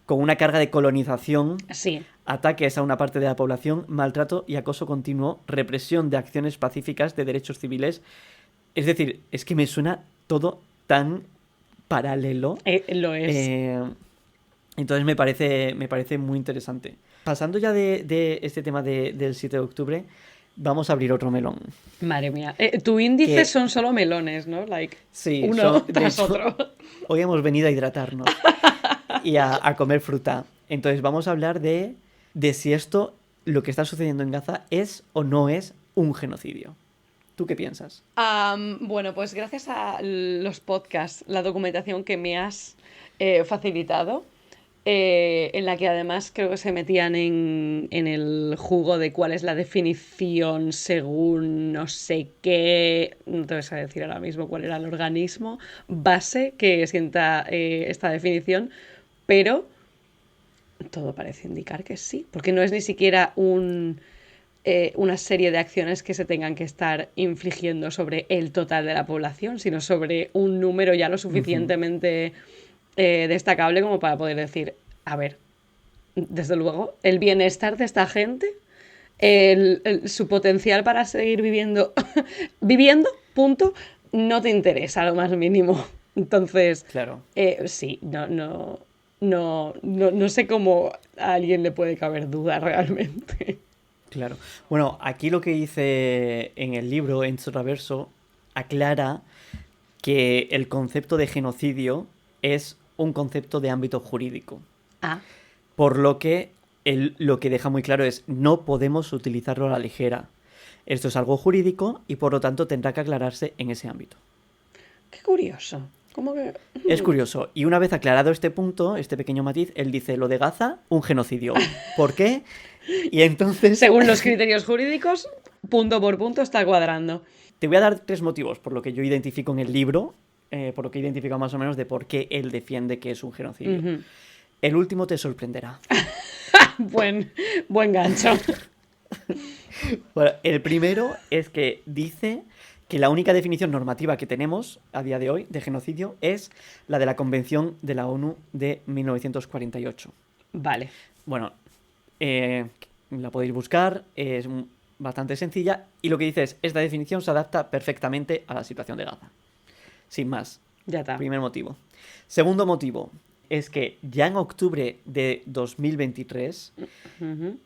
con una carga de colonización, sí, ataques a una parte de la población, maltrato y acoso continuo, represión de acciones pacíficas de derechos civiles. Es decir, es que me suena todo tan paralelo. Lo es. Entonces me parece muy interesante. Pasando ya de este tema del 7 de octubre, vamos a abrir otro melón. Madre mía. Tu índice son solo melones, ¿no? Sí, uno de tras hecho, otro. hoy hemos venido a hidratarnos y a comer fruta. Entonces vamos a hablar de si esto, lo que está sucediendo en Gaza, es o no es un genocidio. ¿Tú qué piensas? Bueno, pues gracias a los podcasts, la documentación que me has facilitado, en la que además creo que se metían en el jugo de cuál es la definición según no sé qué, no te voy a decir ahora mismo cuál era el organismo base que sienta esta definición, pero todo parece indicar que sí, porque no es ni siquiera una serie de acciones que se tengan que estar infligiendo sobre el total de la población, sino sobre un número ya lo suficientemente destacable como para poder decir, a ver, desde luego, el bienestar de esta gente, su potencial para seguir viviendo, punto, no te interesa lo más mínimo. Entonces, Claro. Sí, no sé cómo a alguien le puede caber duda realmente. Claro. Bueno, aquí lo que dice en el libro, Enzo Traverso, aclara que el concepto de genocidio es un concepto de ámbito jurídico. Ah, Por lo que él lo que deja muy claro es no podemos utilizarlo a la ligera. Esto es algo jurídico y por lo tanto tendrá que aclararse en ese ámbito. qué curioso. ¿Cómo que...? Es curioso. Y una vez aclarado este punto, este pequeño matiz, él dice lo de Gaza, un genocidio. ¿Por qué? Y entonces Según los criterios jurídicos, punto por punto está cuadrando. te voy a dar 3 motivos por lo que yo identifico en el libro, por lo que he identificado más o menos de por qué él defiende que es un genocidio. Ujú. El último te sorprenderá. Buen gancho. Bueno, el primero es que dice que la única definición normativa que tenemos a día de hoy de genocidio es la de la Convención de la ONU de 1948. Vale. Bueno, la podéis buscar, es bastante sencilla y lo que dice es, esta definición se adapta perfectamente a la situación de Gaza. Sin más. Ya está. Primer motivo. Segundo motivo es que ya en octubre de 2023, Ujú.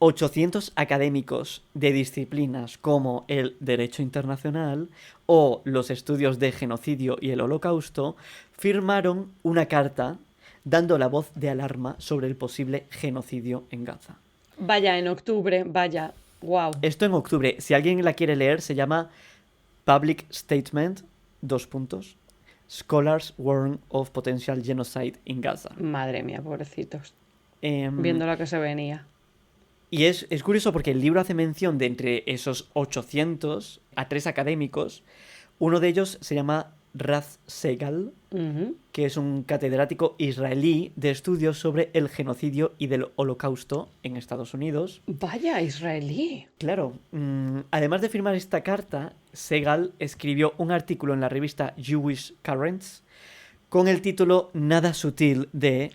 800 académicos de disciplinas como el Derecho Internacional o los estudios de genocidio y el Holocausto firmaron una carta dando la voz de alarma sobre el posible genocidio en Gaza. Vaya, en octubre, vaya. Wow. Esto en octubre. Si alguien la quiere leer, se llama Public Statement, : Scholars Warn of Potential Genocide in Gaza. Madre mía, pobrecitos. Em, Viendo lo que se venía. Y es curioso porque el libro hace mención de entre esos 800 a 3 académicos. Uno de ellos se llama Raz Segal, Ujú. que es un catedrático israelí de estudios sobre el genocidio y del holocausto en Estados Unidos. Vaya, israelí. Claro, además de firmar esta carta, Segal escribió un artículo en la revista Jewish Currents con el título nada sutil de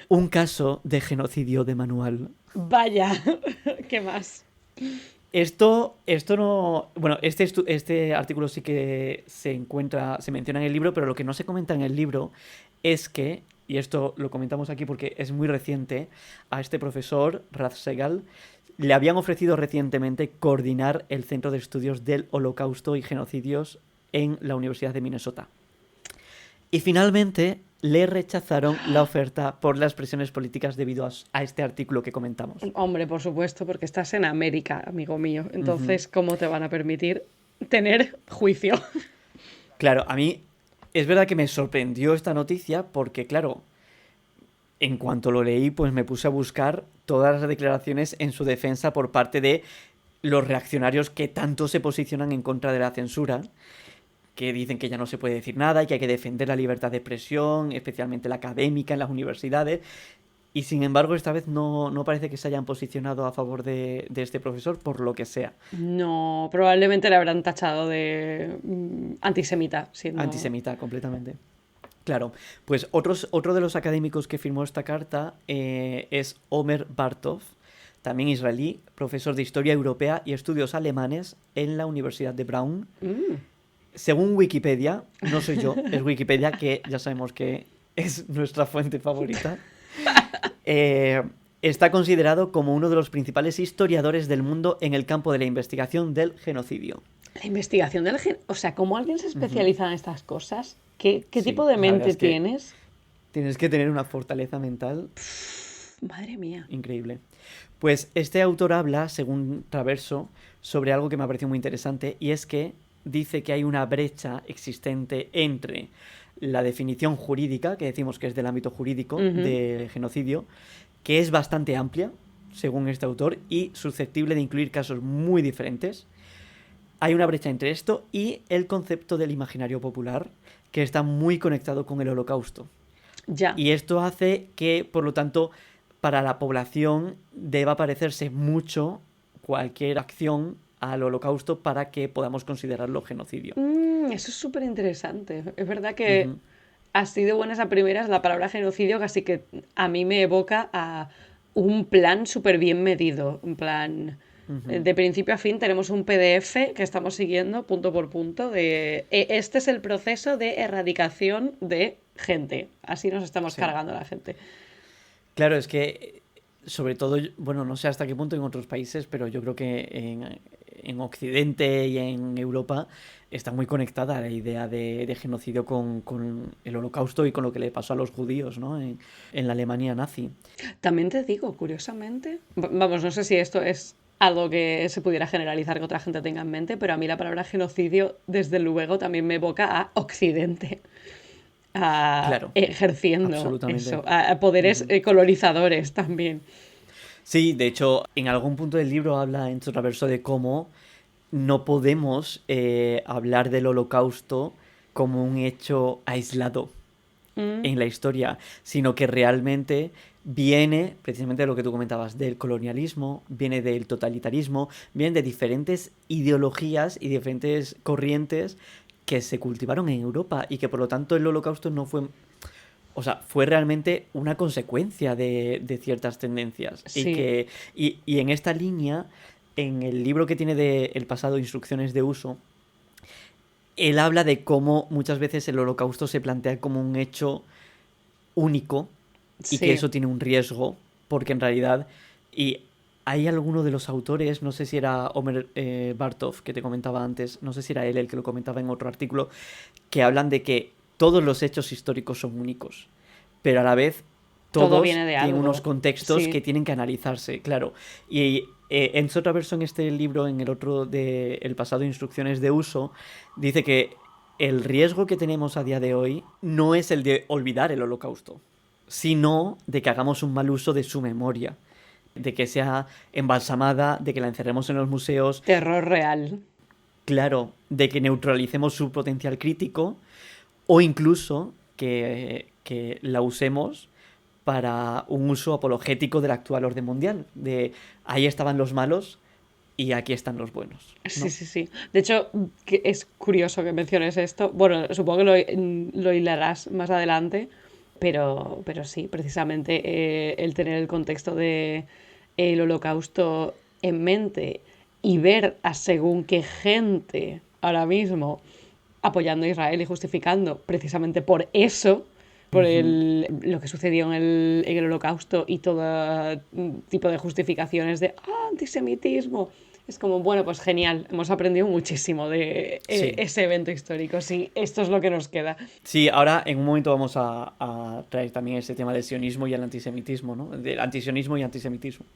Un caso de genocidio de manual. Vaya. ¿Qué más? Esto no... Bueno, este artículo sí que se menciona en el libro, pero lo que no se comenta en el libro es que, y esto lo comentamos aquí porque es muy reciente, a este profesor, Raz Segal, le habían ofrecido recientemente coordinar el Centro de Estudios del Holocausto y Genocidios en la Universidad de Minnesota. Y finalmente le rechazaron la oferta por las presiones políticas debido a este artículo que comentamos. Hombre, por supuesto, porque estás en América, amigo mío. Entonces, ¿cómo te van a permitir tener juicio? Claro, a mí es verdad que me sorprendió esta noticia porque, claro, en cuanto lo leí, pues me puse a buscar todas las declaraciones en su defensa por parte de los reaccionarios que tanto se posicionan en contra de la censura, que dicen que ya no se puede decir nada y que hay que defender la libertad de expresión, especialmente la académica en las universidades. Y sin embargo, esta vez no parece que se hayan posicionado a favor de este profesor, por lo que sea. No, probablemente le habrán tachado de antisemita, siendo... Antisemita, completamente. Claro, pues otro de los académicos que firmó esta carta es Omer Bartov, también israelí, profesor de Historia Europea y Estudios Alemanes en la Universidad de Braun. Según Wikipedia, no soy yo, es Wikipedia, que ya sabemos que es nuestra fuente favorita, está considerado como uno de los principales historiadores del mundo en el campo de la investigación del genocidio. La investigación del o sea, ¿cómo alguien se especializa en estas cosas? ¿Qué Sí, tipo de la verdad mente es que tienes? tienes que tener una fortaleza mental Madre mía. increíble. Pues este autor habla, según Traverso, sobre algo que me ha parecido muy interesante, y es que dice que hay una brecha existente entre la definición jurídica, que decimos que es del ámbito jurídico de genocidio, que es bastante amplia, según este autor, y susceptible de incluir casos muy diferentes. Hay una brecha entre esto y el concepto del imaginario popular, que está muy conectado con el Holocausto. Ya. Y esto hace que, por lo tanto, para la población deba parecerse mucho cualquier acción al Holocausto para que podamos considerarlo genocidio. Eso es súper interesante. Es verdad que así de buenas a primeras la palabra genocidio casi que a mí me evoca a un plan súper bien medido. En plan, de principio a fin tenemos un PDF que estamos siguiendo punto por punto de este es el proceso de erradicación de gente. Así nos estamos cargando a la gente. Claro, es que sobre todo, bueno, no sé hasta qué punto en otros países, pero yo creo que en Occidente y en Europa está muy conectada la idea de genocidio con el Holocausto y con lo que le pasó a los judíos, ¿no? En la Alemania nazi. También te digo, curiosamente, vamos, no sé si esto es algo que se pudiera generalizar que otra gente tenga en mente, pero a mí la palabra genocidio, desde luego, también me evoca a Occidente. Claro, Ejerciendo absolutamente. eso, a poderes colonizadores también. Sí, de hecho, en algún punto del libro habla en Traverso de cómo no podemos hablar del Holocausto como un hecho aislado en la historia, sino que realmente viene precisamente de lo que tú comentabas, del colonialismo, viene del totalitarismo, viene de diferentes ideologías y diferentes corrientes que se cultivaron en Europa y que por lo tanto el Holocausto no fue... O sea, fue realmente una consecuencia de ciertas tendencias. Sí. Y en esta línea, en el libro que tiene de El pasado, Instrucciones de uso, él habla de cómo muchas veces el Holocausto se plantea como un hecho único y que eso tiene un riesgo, porque en realidad... Y hay alguno de los autores, no sé si era Omer Bartov, que te comentaba antes, no sé si era él el que lo comentaba en otro artículo, que hablan de que todos los hechos históricos son únicos, pero a la vez todos viene de tienen algo. unos contextos que tienen que analizarse, claro. Y Enzo Traverso en este libro, en el otro de El pasado, Instrucciones de uso, dice que el riesgo que tenemos a día de hoy no es el de olvidar el Holocausto, sino de que hagamos un mal uso de su memoria, de que sea embalsamada, de que la encerremos en los museos. Terror real. Claro, de que neutralicemos su potencial crítico o incluso que la usemos para un uso apologético del actual orden mundial. De ahí estaban los malos y aquí están los buenos, ¿no? Sí, sí, sí. De hecho, es curioso que menciones esto. Bueno, supongo que lo hilarás más adelante, pero sí, precisamente el tener el contexto de el Holocausto en mente y ver a según qué gente ahora mismo apoyando a Israel y justificando precisamente por eso, por lo que sucedió en el Holocausto y todo tipo de justificaciones de antisemitismo. Es como, bueno, pues genial, hemos aprendido muchísimo de ese evento histórico. Sí, esto es lo que nos queda. Sí, ahora en un momento vamos a traer también ese tema del sionismo y el antisemitismo, ¿no? Del antisionismo y antisemitismo.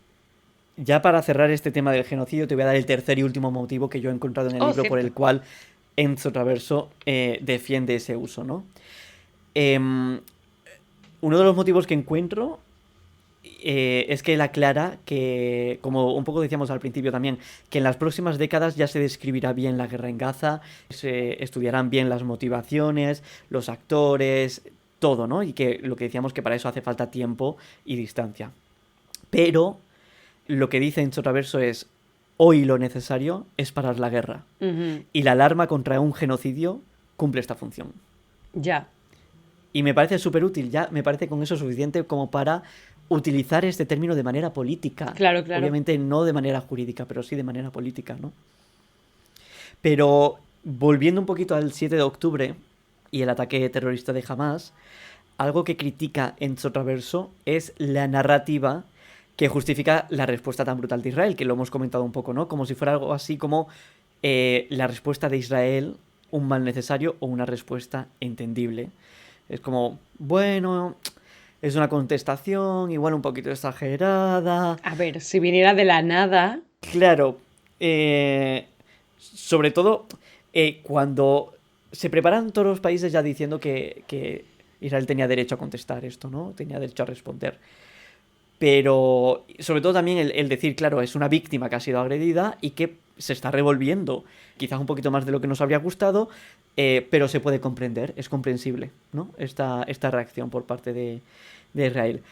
Ya para cerrar este tema del genocidio, te voy a dar el tercer y último motivo que yo he encontrado en el libro cierto. por el cual Enzo Traverso defiende ese uso, ¿no? Uno de los motivos que encuentro es que él aclara que, como un poco decíamos al principio también, que en las próximas décadas ya se describirá bien la guerra en Gaza, se estudiarán bien las motivaciones, los actores, todo, ¿no? Y que lo que decíamos que para eso hace falta tiempo y distancia. Pero lo que dice Enzo Traverso es: hoy lo necesario es parar la guerra. Y la alarma contra un genocidio cumple esta función. Ya. Y me parece súper útil, ya me parece con eso suficiente como para utilizar este término de manera política. Claro, claro. Obviamente no de manera jurídica, pero sí de manera política, ¿no? Pero volviendo un poquito al 7 de octubre y el ataque terrorista de Hamas, algo que critica Enzo Traverso es la narrativa que justifica la respuesta tan brutal de Israel, que lo hemos comentado un poco, ¿no? Como si fuera algo así como la respuesta de Israel, un mal necesario o una respuesta entendible. Es como, bueno, es una contestación, igual un poquito exagerada. A ver, si viniera de la nada... Claro, sobre todo cuando se preparan todos los países ya diciendo que Israel tenía derecho a contestar esto, ¿no? Tenía derecho a responder. Pero sobre todo también el decir, claro, es una víctima que ha sido agredida y que se está revolviendo, quizás un poquito más de lo que nos habría gustado, pero se puede comprender, es comprensible, ¿no? Esta reacción por parte de Israel.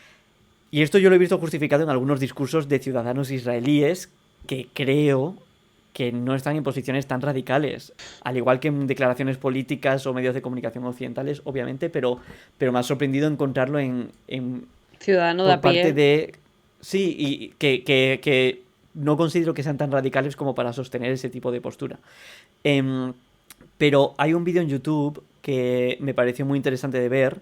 Y esto yo lo he visto justificado en algunos discursos de ciudadanos israelíes que creo que no están en posiciones tan radicales, al igual que en declaraciones políticas o medios de comunicación occidentales, obviamente, pero me ha sorprendido encontrarlo en ciudadano de a por pie. parte de... Sí, y que no considero que sean tan radicales como para sostener ese tipo de postura. Pero hay un vídeo en YouTube que me pareció muy interesante de ver,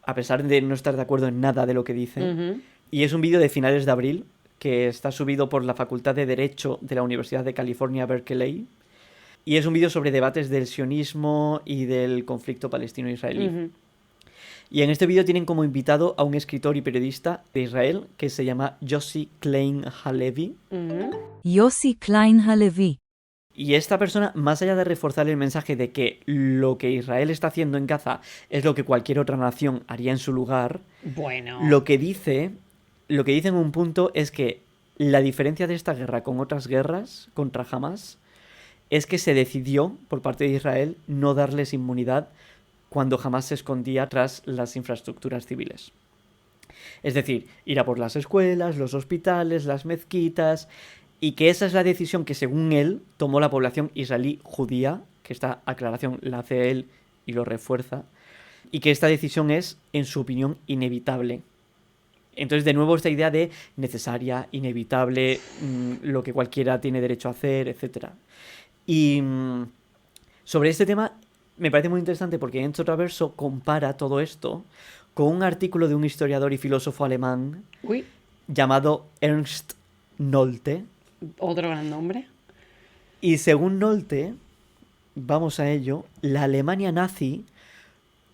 a pesar de no estar de acuerdo en nada de lo que dice, Ujú. y es un vídeo de finales de abril que está subido por la Facultad de Derecho de la Universidad de California, Berkeley, y es un vídeo sobre debates del sionismo y del conflicto palestino-israelí. Ujú. Y en este vídeo tienen como invitado a un escritor y periodista de Israel que se llama Yossi Klein Halevi. Ujú. Yossi Klein Halevi. Y esta persona, más allá de reforzar el mensaje de que lo que Israel está haciendo en Gaza es lo que cualquier otra nación haría en su lugar, Bueno. lo que dice en un punto es que la diferencia de esta guerra con otras guerras contra Hamas es que se decidió por parte de Israel no darles inmunidad cuando Hamas se escondía tras las infraestructuras civiles. Es decir, ir a por las escuelas, los hospitales, las mezquitas, y que esa es la decisión que, según él, tomó la población israelí judía, que esta aclaración la hace él y lo refuerza, y que esta decisión es, en su opinión, inevitable. Entonces, de nuevo, esta idea de necesaria, inevitable, lo que cualquiera tiene derecho a hacer, etc. Y sobre este tema me parece muy interesante porque Enzo Traverso compara todo esto con un artículo de un historiador y filósofo alemán Uy, llamado Ernst Nolte. otro gran nombre. Y según Nolte, vamos a ello, la Alemania nazi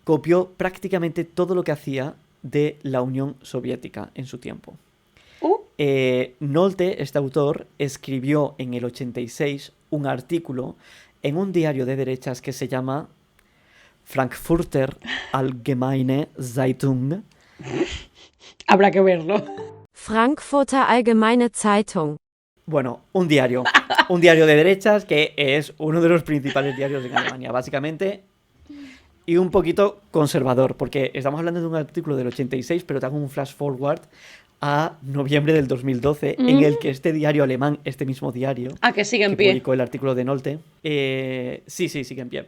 copió prácticamente todo lo que hacía de la Unión Soviética en su tiempo. Nolte, este autor, escribió en el 86 un artículo en un diario de derechas que se llama Frankfurter Allgemeine Zeitung. Habrá que verlo. Frankfurter Allgemeine Zeitung. Bueno, un diario de derechas que es uno de los principales diarios en Alemania, básicamente, y un poquito conservador, porque estamos hablando de un artículo del 86, pero te hago un flash forward a noviembre del 2012, en el que este diario alemán, este mismo diario, Que sigue en que pie. publicó el artículo de Nolte, sí, sigue en pie.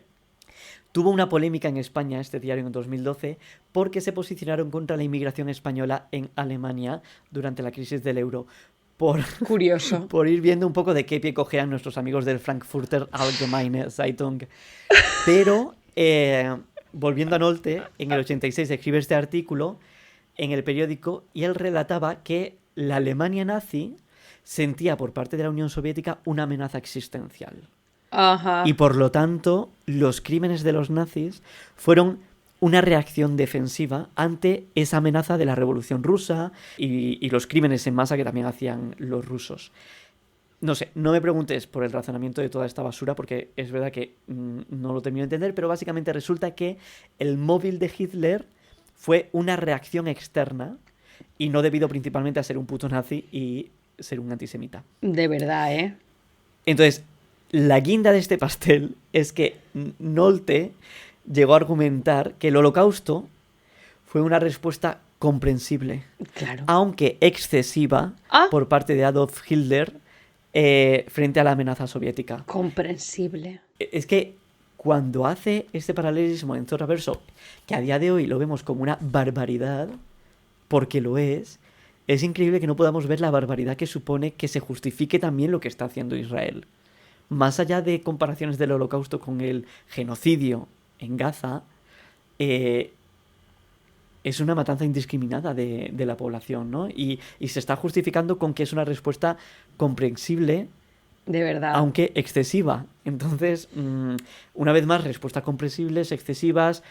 Tuvo una polémica en España, este diario, en 2012, porque se posicionaron contra la inmigración española en Alemania durante la crisis del euro. Curioso. Por ir viendo un poco de qué pie cojean nuestros amigos del Frankfurter Allgemeine Zeitung. Pero, volviendo a Nolte, en el 86 escribe este artículo en el periódico y él relataba que la Alemania nazi sentía por parte de la Unión Soviética una amenaza existencial. Ajá. Y por lo tanto, los crímenes de los nazis fueron una reacción defensiva ante esa amenaza de la Revolución Rusa y los crímenes en masa que también hacían los rusos. No sé, no me preguntes por el razonamiento de toda esta basura porque es verdad que no lo termino de entender, pero básicamente resulta que el móvil de Hitler fue una reacción externa y no debido principalmente a ser un puto nazi y ser un antisemita. De verdad, ¿eh? Entonces, la guinda de este pastel es que Nolte llegó a argumentar que el Holocausto fue una respuesta comprensible, Claro. aunque excesiva, por parte de Adolf Hitler frente a la amenaza soviética. Comprensible. Es que cuando hace este paralelismo en Traverso, que a día de hoy lo vemos como una barbaridad, porque lo es increíble que no podamos ver la barbaridad que supone que se justifique también lo que está haciendo Israel. más allá de comparaciones del Holocausto con el genocidio en Gaza, es una matanza indiscriminada de la población, ¿no? Y se está justificando con que es una respuesta comprensible, De verdad. aunque excesiva. Entonces, una vez más, respuestas comprensibles, excesivas,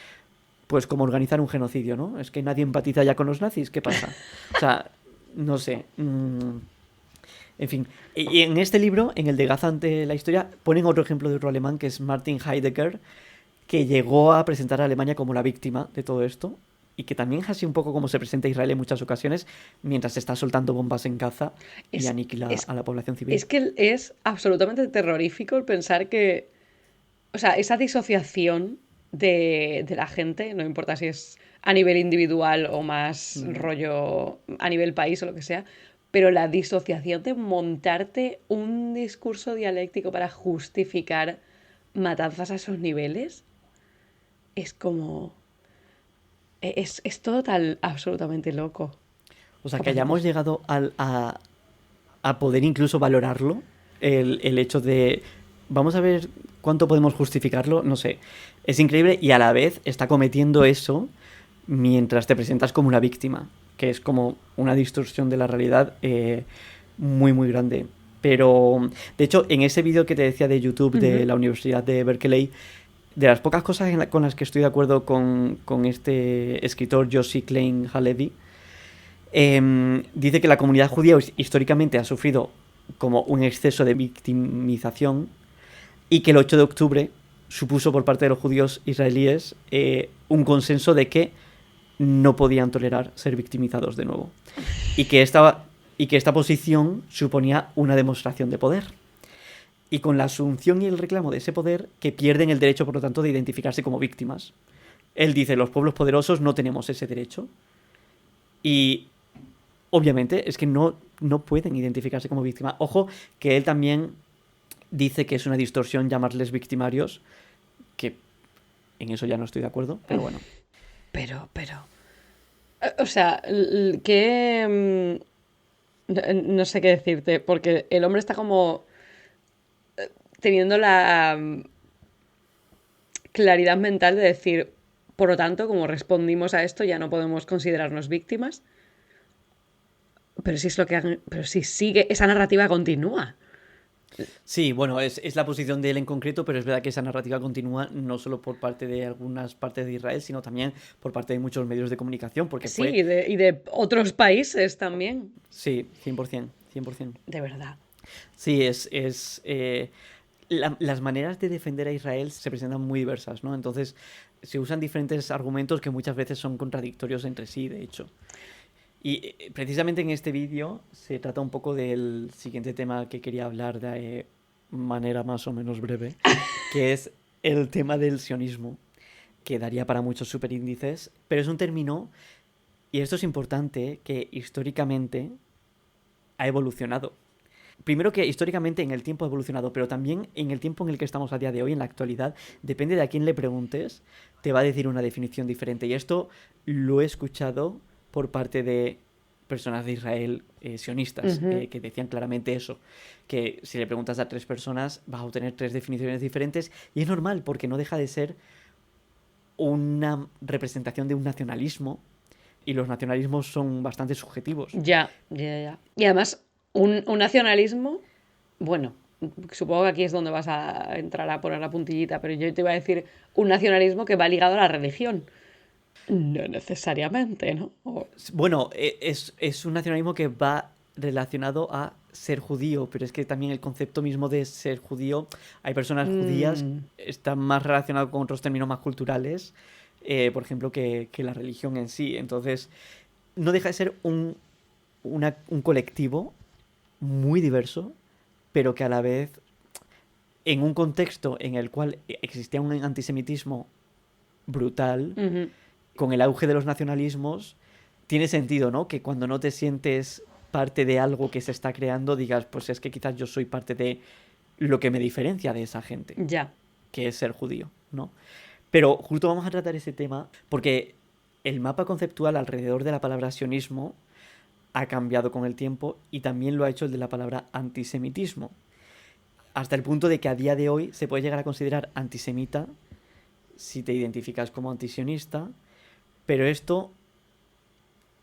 pues como organizar un genocidio, ¿no? Es que nadie empatiza ya con los nazis, ¿qué pasa? O sea, no sé. En fin, y en este libro, en el de Gaza ante la historia, ponen otro ejemplo de otro alemán que es Martin Heidegger, que llegó a presentar a Alemania como la víctima de todo esto y que también es así un poco como se presenta Israel en muchas ocasiones mientras se está soltando bombas en Gaza y Es, aniquila es, a la población civil. es que es absolutamente terrorífico el pensar que, o sea, esa disociación de la gente, no importa si es a nivel individual o más rollo a nivel país o lo que sea, pero la disociación de montarte un discurso dialéctico para justificar matanzas a esos niveles es como... Es todo tan absolutamente loco. O sea, Oh, que por hayamos Dios. llegado a poder incluso valorarlo, el hecho de, vamos a ver cuánto podemos justificarlo, no sé, es increíble y a la vez está cometiendo eso mientras te presentas como una víctima, que es como una distorsión de la realidad muy, muy grande. Pero, de hecho, en ese vídeo que te decía de YouTube de la Universidad de Berkeley, de las pocas cosas con las que estoy de acuerdo con este escritor Yossi Klein Halevi, dice que la comunidad judía históricamente ha sufrido como un exceso de victimización y que el 8 de octubre supuso por parte de los judíos israelíes un consenso de que no podían tolerar ser victimizados de nuevo y que esta posición suponía una demostración de poder. Y con la asunción y el reclamo de ese poder, que pierden el derecho, por lo tanto, de identificarse como víctimas. Él dice, los pueblos poderosos no tenemos ese derecho. Y obviamente es que no pueden identificarse como víctimas. Ojo, que él también dice que es una distorsión llamarles victimarios, que en eso ya no estoy de acuerdo, pero bueno. Pero... O sea, que... no sé qué decirte, porque el hombre está como teniendo la claridad mental de decir, por lo tanto, como respondimos a esto, ya no podemos considerarnos víctimas. Pero si es lo que pero si sigue, esa narrativa continúa. Sí, bueno, es la posición de él en concreto, pero es verdad que esa narrativa continúa no solo por parte de algunas partes de Israel, sino también por parte de muchos medios de comunicación, porque Sí, fue... y de otros países también. Sí, 100%, 100%. De verdad. Sí, las maneras de defender a Israel se presentan muy diversas, ¿no? Entonces se usan diferentes argumentos que muchas veces son contradictorios entre sí, de hecho. Y precisamente en este vídeo se trata un poco del siguiente tema que quería hablar de manera más o menos breve, que es el tema del sionismo, que daría para muchos superíndices, pero es un término, y esto es importante, que históricamente ha evolucionado. Primero que históricamente en el tiempo ha evolucionado, pero también en el tiempo en el que estamos a día de hoy, en la actualidad, depende de a quién le preguntes, te va a decir una definición diferente. Y esto lo he escuchado por parte de personas de Israel sionistas, que decían claramente eso, que si le preguntas a 3 personas vas a obtener 3 definiciones diferentes, y es normal porque no deja de ser una representación de un nacionalismo, y los nacionalismos son bastante subjetivos. Ya. Y además, un nacionalismo, bueno, supongo que aquí es donde vas a entrar a poner la puntillita, pero yo te iba a decir un nacionalismo que va ligado a la religión. No necesariamente, ¿no? Bueno, es un nacionalismo que va relacionado a ser judío, pero es que también el concepto mismo de ser judío, hay personas judías están más relacionadas con otros términos más culturales, por ejemplo, que la religión en sí. Entonces, no deja de ser un colectivo muy diverso, pero que a la vez, en un contexto en el cual existía un antisemitismo brutal, con el auge de los nacionalismos, tiene sentido, ¿no? Que cuando no te sientes parte de algo que se está creando, digas, pues es que quizás yo soy parte de lo que me diferencia de esa gente. Ya. Que es ser judío, ¿no? Pero justo vamos a tratar ese tema porque el mapa conceptual alrededor de la palabra sionismo ha cambiado con el tiempo y también lo ha hecho el de la palabra antisemitismo. hasta el punto de que a día de hoy se puede llegar a considerar antisemita si te identificas como antisionista, pero esto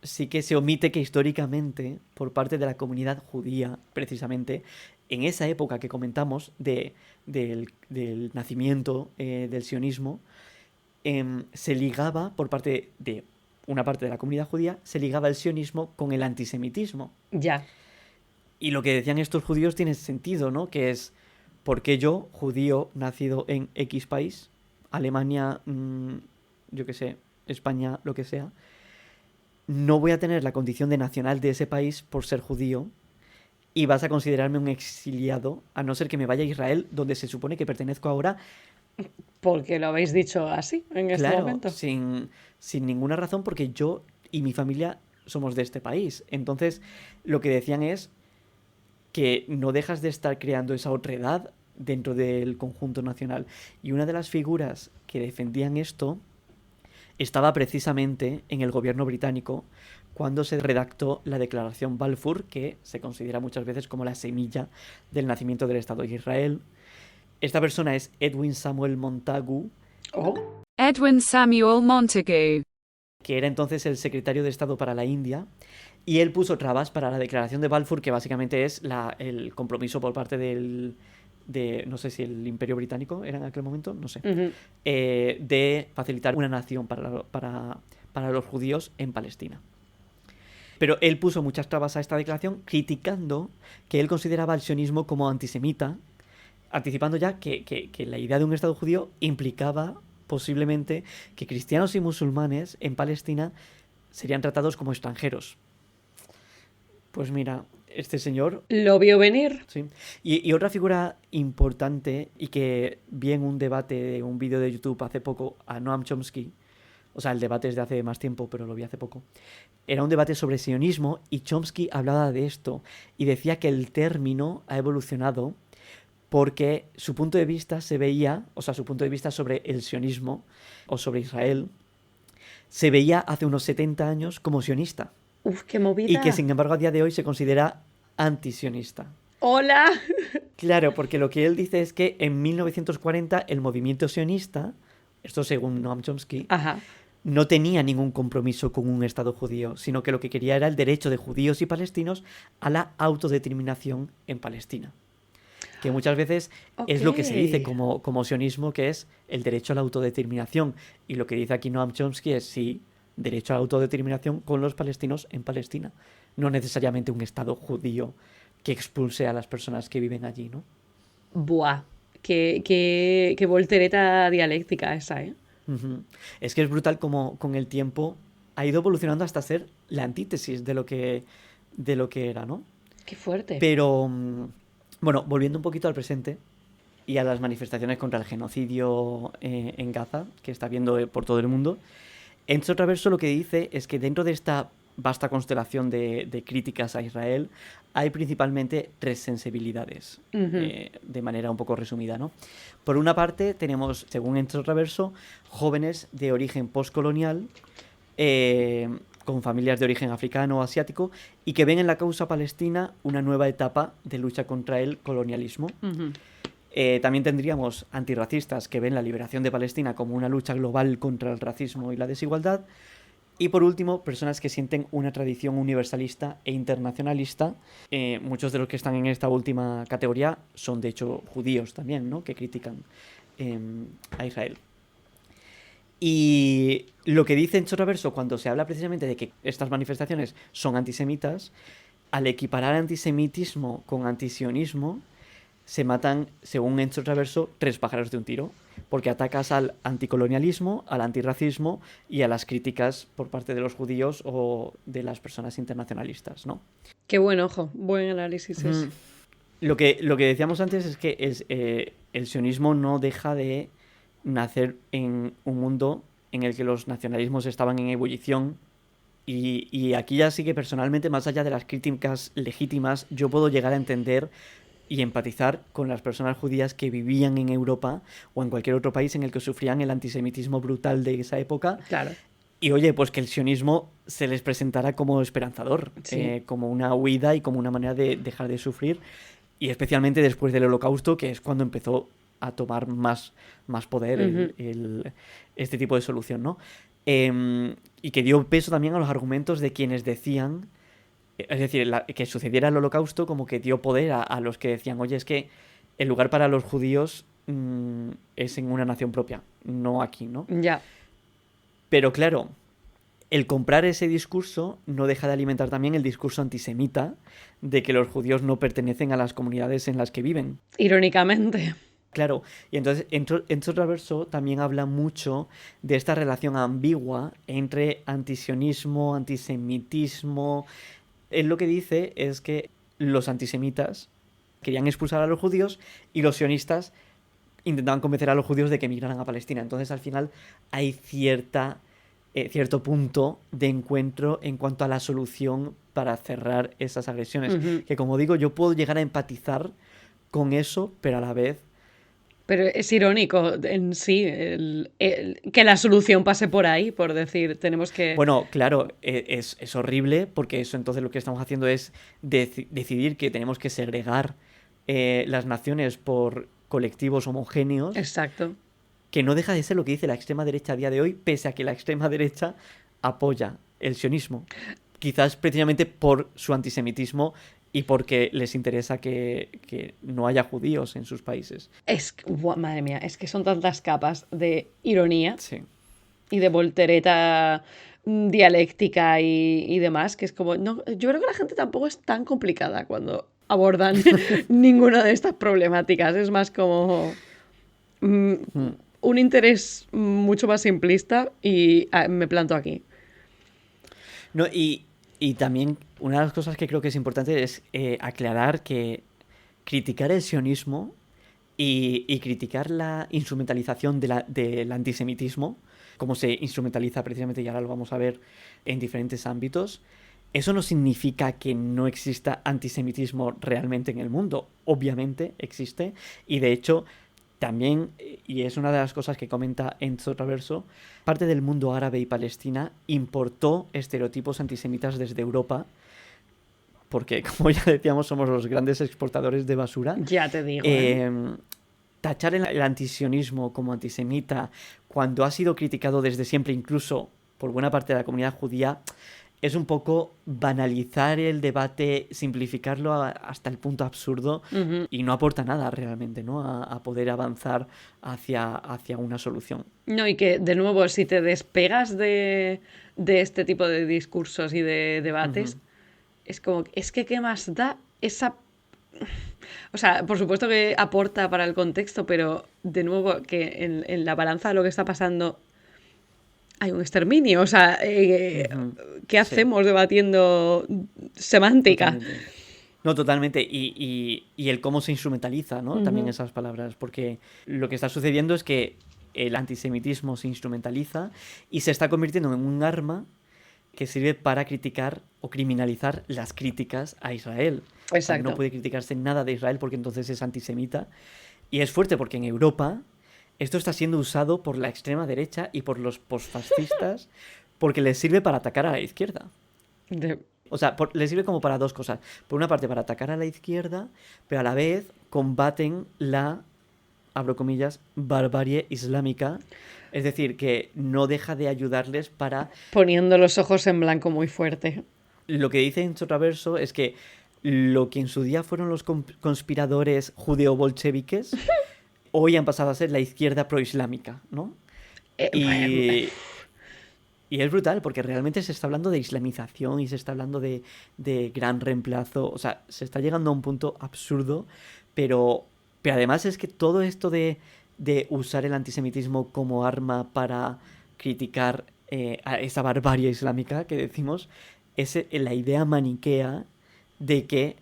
sí que se omite que históricamente, por parte de la comunidad judía, precisamente, en esa época que comentamos del nacimiento del sionismo, se ligaba, por parte de una parte de la comunidad judía, se ligaba el sionismo con el antisemitismo. Ya. Y lo que decían estos judíos tiene sentido, ¿no? Que es, ¿por qué yo, judío, nacido en X país, Alemania, yo qué sé, España, lo que sea, no voy a tener la condición de nacional de ese país por ser judío y vas a considerarme un exiliado, a no ser que me vaya a Israel, donde se supone que pertenezco ahora? Porque lo habéis dicho así en este Claro, momento. sin ninguna razón, porque yo y mi familia somos de este país. Entonces, lo que decían es que no dejas de estar creando esa otredad dentro del conjunto nacional. Y una de las figuras que defendían esto estaba precisamente en el gobierno británico cuando se redactó la Declaración Balfour, que se considera muchas veces como la semilla del nacimiento del Estado de Israel. Esta persona es Edwin Samuel Montagu, Edwin Samuel Montagu, que era entonces el secretario de Estado para la India, y él puso trabas para la Declaración de Balfour, que básicamente es el compromiso por parte no sé si el Imperio Británico era en aquel momento, no sé, de facilitar una nación para los judíos en Palestina. Pero él puso muchas trabas a esta declaración, criticando que él consideraba el sionismo como antisemita, anticipando ya que la idea de un Estado judío implicaba posiblemente que cristianos y musulmanes en Palestina serían tratados como extranjeros. Pues mira, este señor... Lo vio venir. Sí. Y otra figura importante, y que vi en un debate de un vídeo de YouTube hace poco a Noam Chomsky, o sea, el debate es de hace más tiempo, pero lo vi hace poco, era un debate sobre sionismo, y Chomsky hablaba de esto y decía que el término ha evolucionado porque su punto de vista se veía, o sea, su punto de vista sobre el sionismo o sobre Israel, se veía hace unos 70 años como sionista. Uf, qué movida. Y que sin embargo a día de hoy se considera antisionista. ¡Hola! Claro, porque lo que él dice es que en 1940 el movimiento sionista, esto según Noam Chomsky, Ajá. no tenía ningún compromiso con un Estado judío, sino que lo que quería era el derecho de judíos y palestinos a la autodeterminación en Palestina. Que muchas veces es lo que se dice como sionismo, que es el derecho a la autodeterminación. Y lo que dice aquí Noam Chomsky es sí, derecho a la autodeterminación con los palestinos en Palestina. No necesariamente un Estado judío que expulse a las personas que viven allí, ¿no? Buah. Qué voltereta dialéctica esa, ¿eh? Uh-huh. Es que es brutal como con el tiempo ha ido evolucionando hasta ser la antítesis de lo que era, ¿no? Qué fuerte. Pero, bueno, volviendo un poquito al presente y a las manifestaciones contra el genocidio en Gaza, que está habiendo por todo el mundo, Enzo Traverso lo que dice es que dentro de esta vasta constelación de críticas a Israel hay principalmente tres sensibilidades, de manera un poco resumida, ¿no? Por una parte tenemos, según Enzo Traverso, jóvenes de origen postcolonial, con familias de origen africano o asiático, y que ven en la causa palestina una nueva etapa de lucha contra el colonialismo. También tendríamos antirracistas que ven la liberación de Palestina como una lucha global contra el racismo y la desigualdad. Y por último, personas que sienten una tradición universalista e internacionalista. Muchos de los que están en esta última categoría son de hecho judíos también, ¿no? Que critican a Israel. Y lo que dice Enzo Traverso cuando se habla precisamente de que estas manifestaciones son antisemitas, al equiparar antisemitismo con antisionismo, se matan, según Enzo Traverso, 3 pájaros de un tiro, porque atacas al anticolonialismo, al antirracismo y a las críticas por parte de los judíos o de las personas internacionalistas, ¿no? Qué buen ojo, buen análisis ese. Lo que decíamos antes es que el sionismo no deja de nacer en un mundo en el que los nacionalismos estaban en ebullición, y aquí ya sí que personalmente, más allá de las críticas legítimas, yo puedo llegar a entender y empatizar con las personas judías que vivían en Europa o en cualquier otro país en el que sufrían el antisemitismo brutal de esa época. Claro. Y oye, pues que el sionismo se les presentara como esperanzador, Sí. como una huida y como una manera de dejar de sufrir. Y especialmente después del Holocausto, que es cuando empezó a tomar más poder este tipo de solución, ¿no? Y que dio peso también a los argumentos de quienes decían, es decir, que sucediera el Holocausto, como que dio poder a los que decían, oye, es que el lugar para los judíos es en una nación propia, no aquí, ¿no? Ya. Pero claro, el comprar ese discurso no deja de alimentar también el discurso antisemita de que los judíos no pertenecen a las comunidades en las que viven. Irónicamente. Claro, y entonces Enzo Traverso también habla mucho de esta relación ambigua entre antisionismo, antisemitismo. Él lo que dice es que los antisemitas querían expulsar a los judíos y los sionistas intentaban convencer a los judíos de que emigraran a Palestina. Entonces al final hay cierto punto de encuentro en cuanto a la solución para cerrar esas agresiones. Ujú. Que como digo, yo puedo llegar a empatizar con eso, pero a la vez... Pero es irónico en sí que la solución pase por ahí, por decir, tenemos que... Bueno, claro, es horrible porque eso entonces lo que estamos haciendo es decidir que tenemos que segregar las naciones por colectivos homogéneos, Exacto. que no deja de ser lo que dice la extrema derecha a día de hoy, pese a que la extrema derecha apoya el sionismo. Quizás precisamente por su antisemitismo y porque les interesa que no haya judíos en sus países. Madre mía, es que son tantas capas de ironía Sí. y de voltereta dialéctica y demás, que es como... No, yo creo que la gente tampoco es tan complicada cuando abordan ninguna de estas problemáticas. Es más como un interés mucho más simplista y me planto aquí. No, y también una de las cosas que creo que es importante es aclarar que criticar el sionismo y criticar la instrumentalización del antisemitismo, como se instrumentaliza precisamente, y ahora lo vamos a ver en diferentes ámbitos, eso no significa que no exista antisemitismo realmente en el mundo. Obviamente existe, y de hecho también, y es una de las cosas que comenta Enzo Traverso, parte del mundo árabe y Palestina importó estereotipos antisemitas desde Europa, porque como ya decíamos somos los grandes exportadores de basura. Ya te digo. Tachar el antisionismo como antisemita cuando ha sido criticado desde siempre, incluso por buena parte de la comunidad judía, es un poco banalizar el debate, simplificarlo hasta el punto absurdo y no aporta nada realmente, ¿no? A poder avanzar hacia una solución. No, y que de nuevo, si te despegas de este tipo de discursos y de debates, es como, es que ¿qué más da esa... O sea, por supuesto que aporta para el contexto, pero de nuevo que en la balanza de lo que está pasando hay un exterminio. O sea, ¿qué hacemos debatiendo semántica? Totalmente. No, totalmente. Y el cómo se instrumentaliza, ¿no? También esas palabras. Porque lo que está sucediendo es que el antisemitismo se instrumentaliza y se está convirtiendo en un arma que sirve para criticar o criminalizar las críticas a Israel. Exacto. O sea, no puede criticarse nada de Israel porque entonces es antisemita. Y es fuerte porque en Europa esto está siendo usado por la extrema derecha y por los postfascistas porque les sirve para atacar a la izquierda. O sea, les sirve como para dos cosas. Por una parte, para atacar a la izquierda, pero a la vez combaten la, abro comillas, barbarie islámica. Es decir, que no deja de ayudarles para... Poniendo los ojos en blanco muy fuerte. Lo que dice Enzo Traverso es que lo que en su día fueron los conspiradores judeo-bolcheviques, hoy han pasado a ser la izquierda proislámica, ¿no? Y es brutal, porque realmente se está hablando de islamización y se está hablando de gran reemplazo. O sea, se está llegando a un punto absurdo, pero además es que todo esto de usar el antisemitismo como arma para criticar a esa barbarie islámica que decimos, es la idea maniquea de que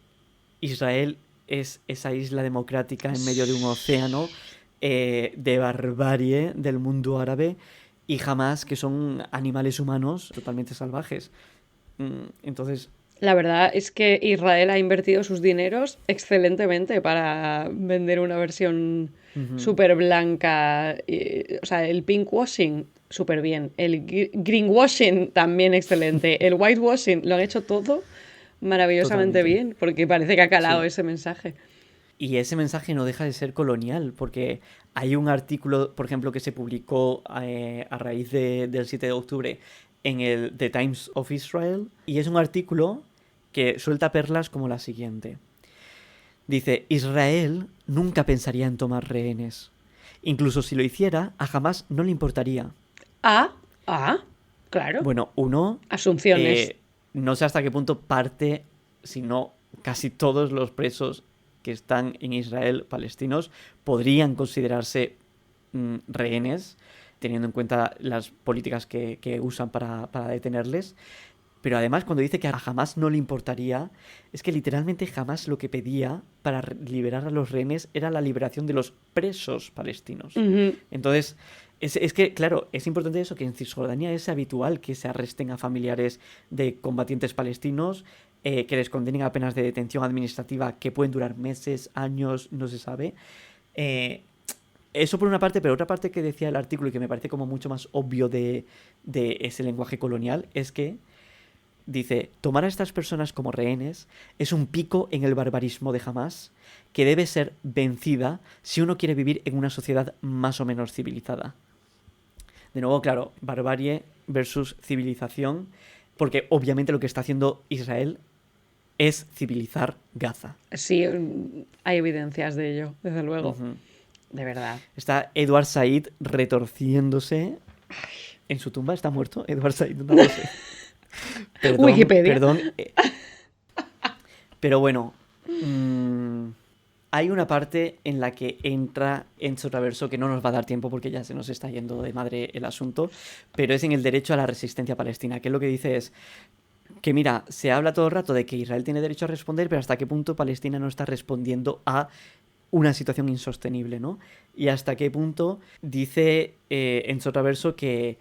Israel es esa isla democrática en medio de un océano de barbarie del mundo árabe, y Hamás, que son animales humanos totalmente salvajes. Entonces... La verdad es que Israel ha invertido sus dineros excelentemente para vender una versión súper blanca. O sea, el pinkwashing, súper bien. El greenwashing, también excelente. El whitewashing, lo han hecho todo maravillosamente bien, porque parece que ha calado ese mensaje. Y ese mensaje no deja de ser colonial, porque hay un artículo, por ejemplo, que se publicó a raíz del 7 de octubre en el The Times of Israel, y es un artículo que suelta perlas como la siguiente. Dice, Israel nunca pensaría en tomar rehenes. Incluso si lo hiciera, a Hamás no le importaría. Claro. Bueno, uno, Asunciones. no sé hasta qué punto parte, si no casi todos los presos que están en Israel, palestinos, podrían considerarse rehenes, teniendo en cuenta las políticas que usan para detenerles. Pero además, cuando dice que a Hamás no le importaría, es que literalmente Hamás lo que pedía para liberar a los rehenes era la liberación de los presos palestinos. Ujú. Entonces, es que, claro, es importante eso, que en Cisjordania es habitual que se arresten a familiares de combatientes palestinos, que les condenen a penas de detención administrativa que pueden durar meses, años, no se sabe. Eso por una parte, pero otra parte que decía el artículo y que me parece como mucho más obvio de ese lenguaje colonial es que dice, tomar a estas personas como rehenes es un pico en el barbarismo de Hamás que debe ser vencida si uno quiere vivir en una sociedad más o menos civilizada. De nuevo, claro, barbarie versus civilización, porque obviamente lo que está haciendo Israel es civilizar Gaza. Sí, hay evidencias de ello, desde luego. Uh-huh. De verdad. Está Edward Said retorciéndose en su tumba. ¿Está muerto Edward Said? No lo sé. Perdón, Wikipedia. Perdón. Pero bueno, hay una parte en la que entra Enzo Traverso que no nos va a dar tiempo porque ya se nos está yendo de madre el asunto, pero es en el derecho a la resistencia palestina, que lo que dice es que mira, se habla todo el rato de que Israel tiene derecho a responder, pero hasta qué punto Palestina no está respondiendo a una situación insostenible, ¿no? Y hasta qué punto dice Enzo Traverso que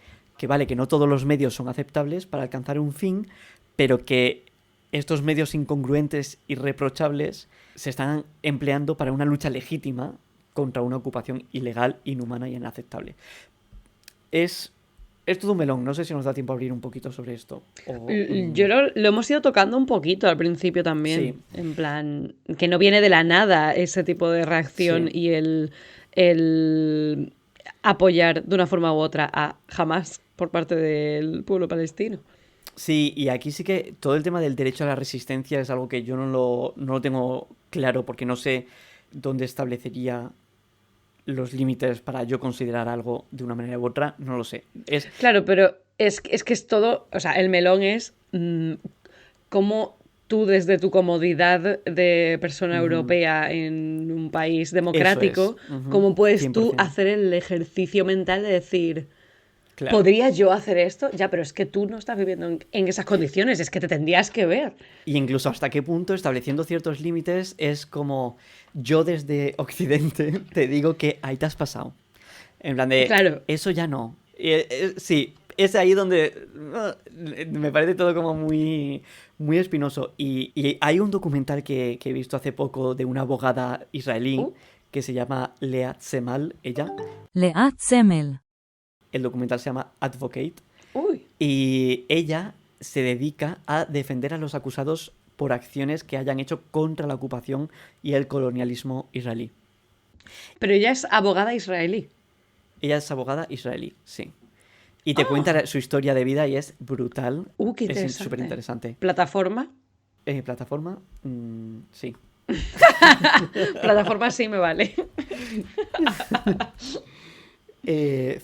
vale, que no todos los medios son aceptables para alcanzar un fin, pero que estos medios incongruentes y reprochables se están empleando para una lucha legítima contra una ocupación ilegal, inhumana y inaceptable. Es todo un melón, no sé si nos da tiempo a abrir un poquito sobre esto. Yo lo hemos ido tocando un poquito al principio también, Sí. en plan, que no viene de la nada ese tipo de reacción Sí. y el apoyar de una forma u otra a Hamás por parte del pueblo palestino. Sí, y aquí sí que todo el tema del derecho a la resistencia es algo que yo no lo tengo claro porque no sé dónde establecería los límites para yo considerar algo de una manera u otra, no lo sé. Claro, pero es que es todo, o sea, el melón es cómo tú desde tu comodidad de persona europea en un país democrático, Eso es. cómo puedes tú 100%. hacer el ejercicio mental de decir, Claro. ¿podría yo hacer esto? Ya, pero es que tú no estás viviendo en esas condiciones, es que te tendrías que ver. Y incluso hasta qué punto, estableciendo ciertos límites, es como yo desde Occidente te digo que ahí te has pasado. En plan de, Claro. eso ya no. Sí, es ahí donde me parece todo como muy, muy espinoso. Y hay un documental que he visto hace poco de una abogada israelí que se llama Leah Zemal, ella. Leah Zemel. El documental se llama Advocate. Uy. Y ella se dedica a defender a los acusados por acciones que hayan hecho contra la ocupación y el colonialismo israelí. Pero ella es abogada israelí. Ella es abogada israelí, sí. Y te cuenta su historia de vida y es brutal. Qué Es interesante. súper interesante. ¿Plataforma? ¿Plataforma? Sí. Plataforma sí me vale.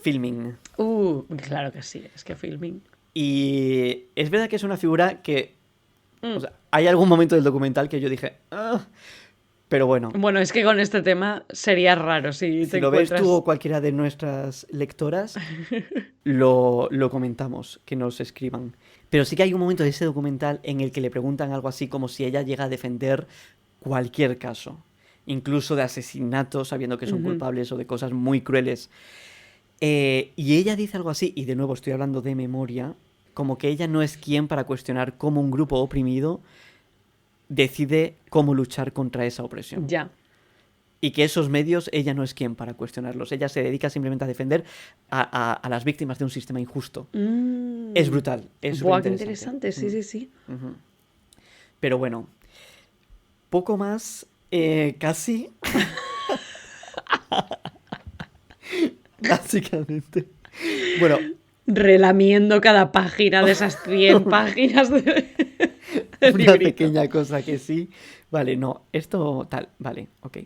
Filming. Claro que sí, es que filming. Y es verdad que es una figura que... O sea, hay algún momento del documental que yo dije... "Ah", pero bueno. Bueno, es que con este tema sería raro si te Si lo ves encuentras... tú o cualquiera de nuestras lectoras, lo comentamos, que nos escriban. Pero sí que hay un momento de ese documental en el que le preguntan algo así como si ella llega a defender cualquier caso, incluso de asesinatos sabiendo que son culpables o de cosas muy crueles. Y ella dice algo así, y de nuevo estoy hablando de memoria, como que ella no es quien para cuestionar cómo un grupo oprimido decide cómo luchar contra esa opresión. Ya. Y que esos medios ella no es quien para cuestionarlos. Ella se dedica simplemente a defender a las víctimas de un sistema injusto. Es brutal. Es Buah, qué superinteresante. interesante, sí, sí, sí. Pero bueno, poco más Casi. Básicamente. Bueno, Relamiendo cada página de esas 100 páginas de una librito. pequeña cosa que sí. Vale, no, esto tal, vale, ok.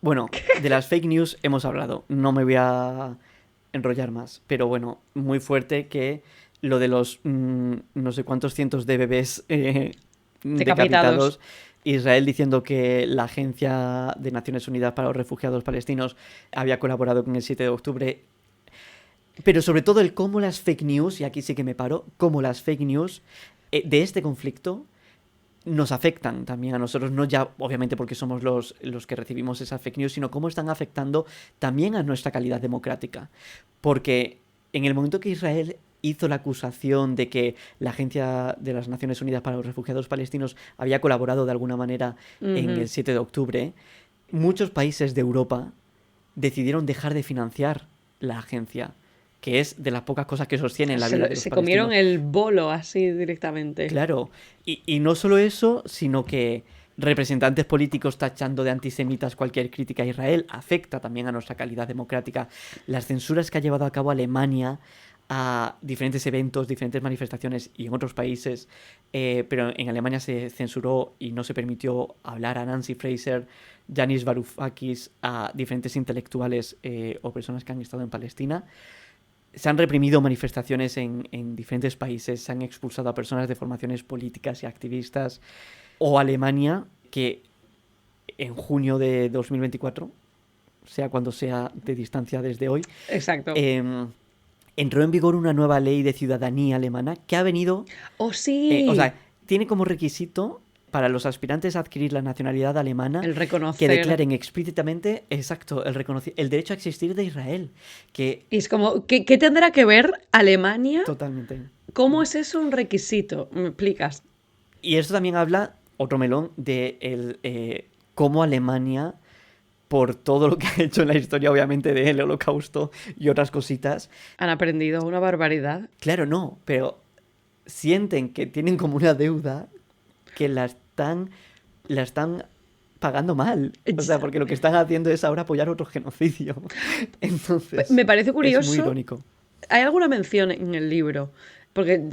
Bueno, de las fake news hemos hablado, no me voy a enrollar más, pero bueno, muy fuerte que lo de los no sé cuántos cientos de bebés decapitados, Israel diciendo que la Agencia de Naciones Unidas para los Refugiados Palestinos había colaborado con el 7 de octubre, pero sobre todo el cómo las fake news, y aquí sí que me paro, cómo las fake news de este conflicto nos afectan también a nosotros, no ya obviamente porque somos los que recibimos esas fake news, sino cómo están afectando también a nuestra calidad democrática. Porque en el momento que Israel hizo la acusación de que la Agencia de las Naciones Unidas para los Refugiados Palestinos había colaborado de alguna manera en el 7 de octubre, muchos países de Europa decidieron dejar de financiar la agencia, que es de las pocas cosas que sostienen la vida de los Se palestinos. comieron el bolo así directamente. Claro, y no solo eso, sino que representantes políticos tachando de antisemitas cualquier crítica a Israel afecta también a nuestra calidad democrática. Las censuras que ha llevado a cabo Alemania a diferentes eventos, diferentes manifestaciones y en otros países, pero en Alemania se censuró y no se permitió hablar a Nancy Fraser, Yanis Varoufakis, a diferentes intelectuales o personas que han estado en Palestina. Se han reprimido manifestaciones en diferentes países, se han expulsado a personas de formaciones políticas y activistas. O Alemania, que en junio de 2024, sea cuando sea de distancia desde hoy, Exacto. entró en vigor una nueva ley de ciudadanía alemana que ha venido... ¡Oh, sí! o sea, tiene como requisito para los aspirantes a adquirir la nacionalidad alemana el reconocer. que declaren explícitamente, exacto, el derecho a existir de Israel. Que Y es como, ¿qué tendrá que ver Alemania? totalmente. ¿Cómo es eso un requisito? ¿Me explicas? Y esto también habla, otro melón, de cómo Alemania, por todo lo que ha hecho en la historia, obviamente, del Holocausto y otras cositas, Han aprendido una barbaridad. claro, no, pero sienten que tienen como una deuda que la están pagando mal. O sea, porque lo que están haciendo es ahora apoyar otro genocidio. Entonces, Me parece es curioso. muy irónico. ¿Hay alguna mención en el libro? Porque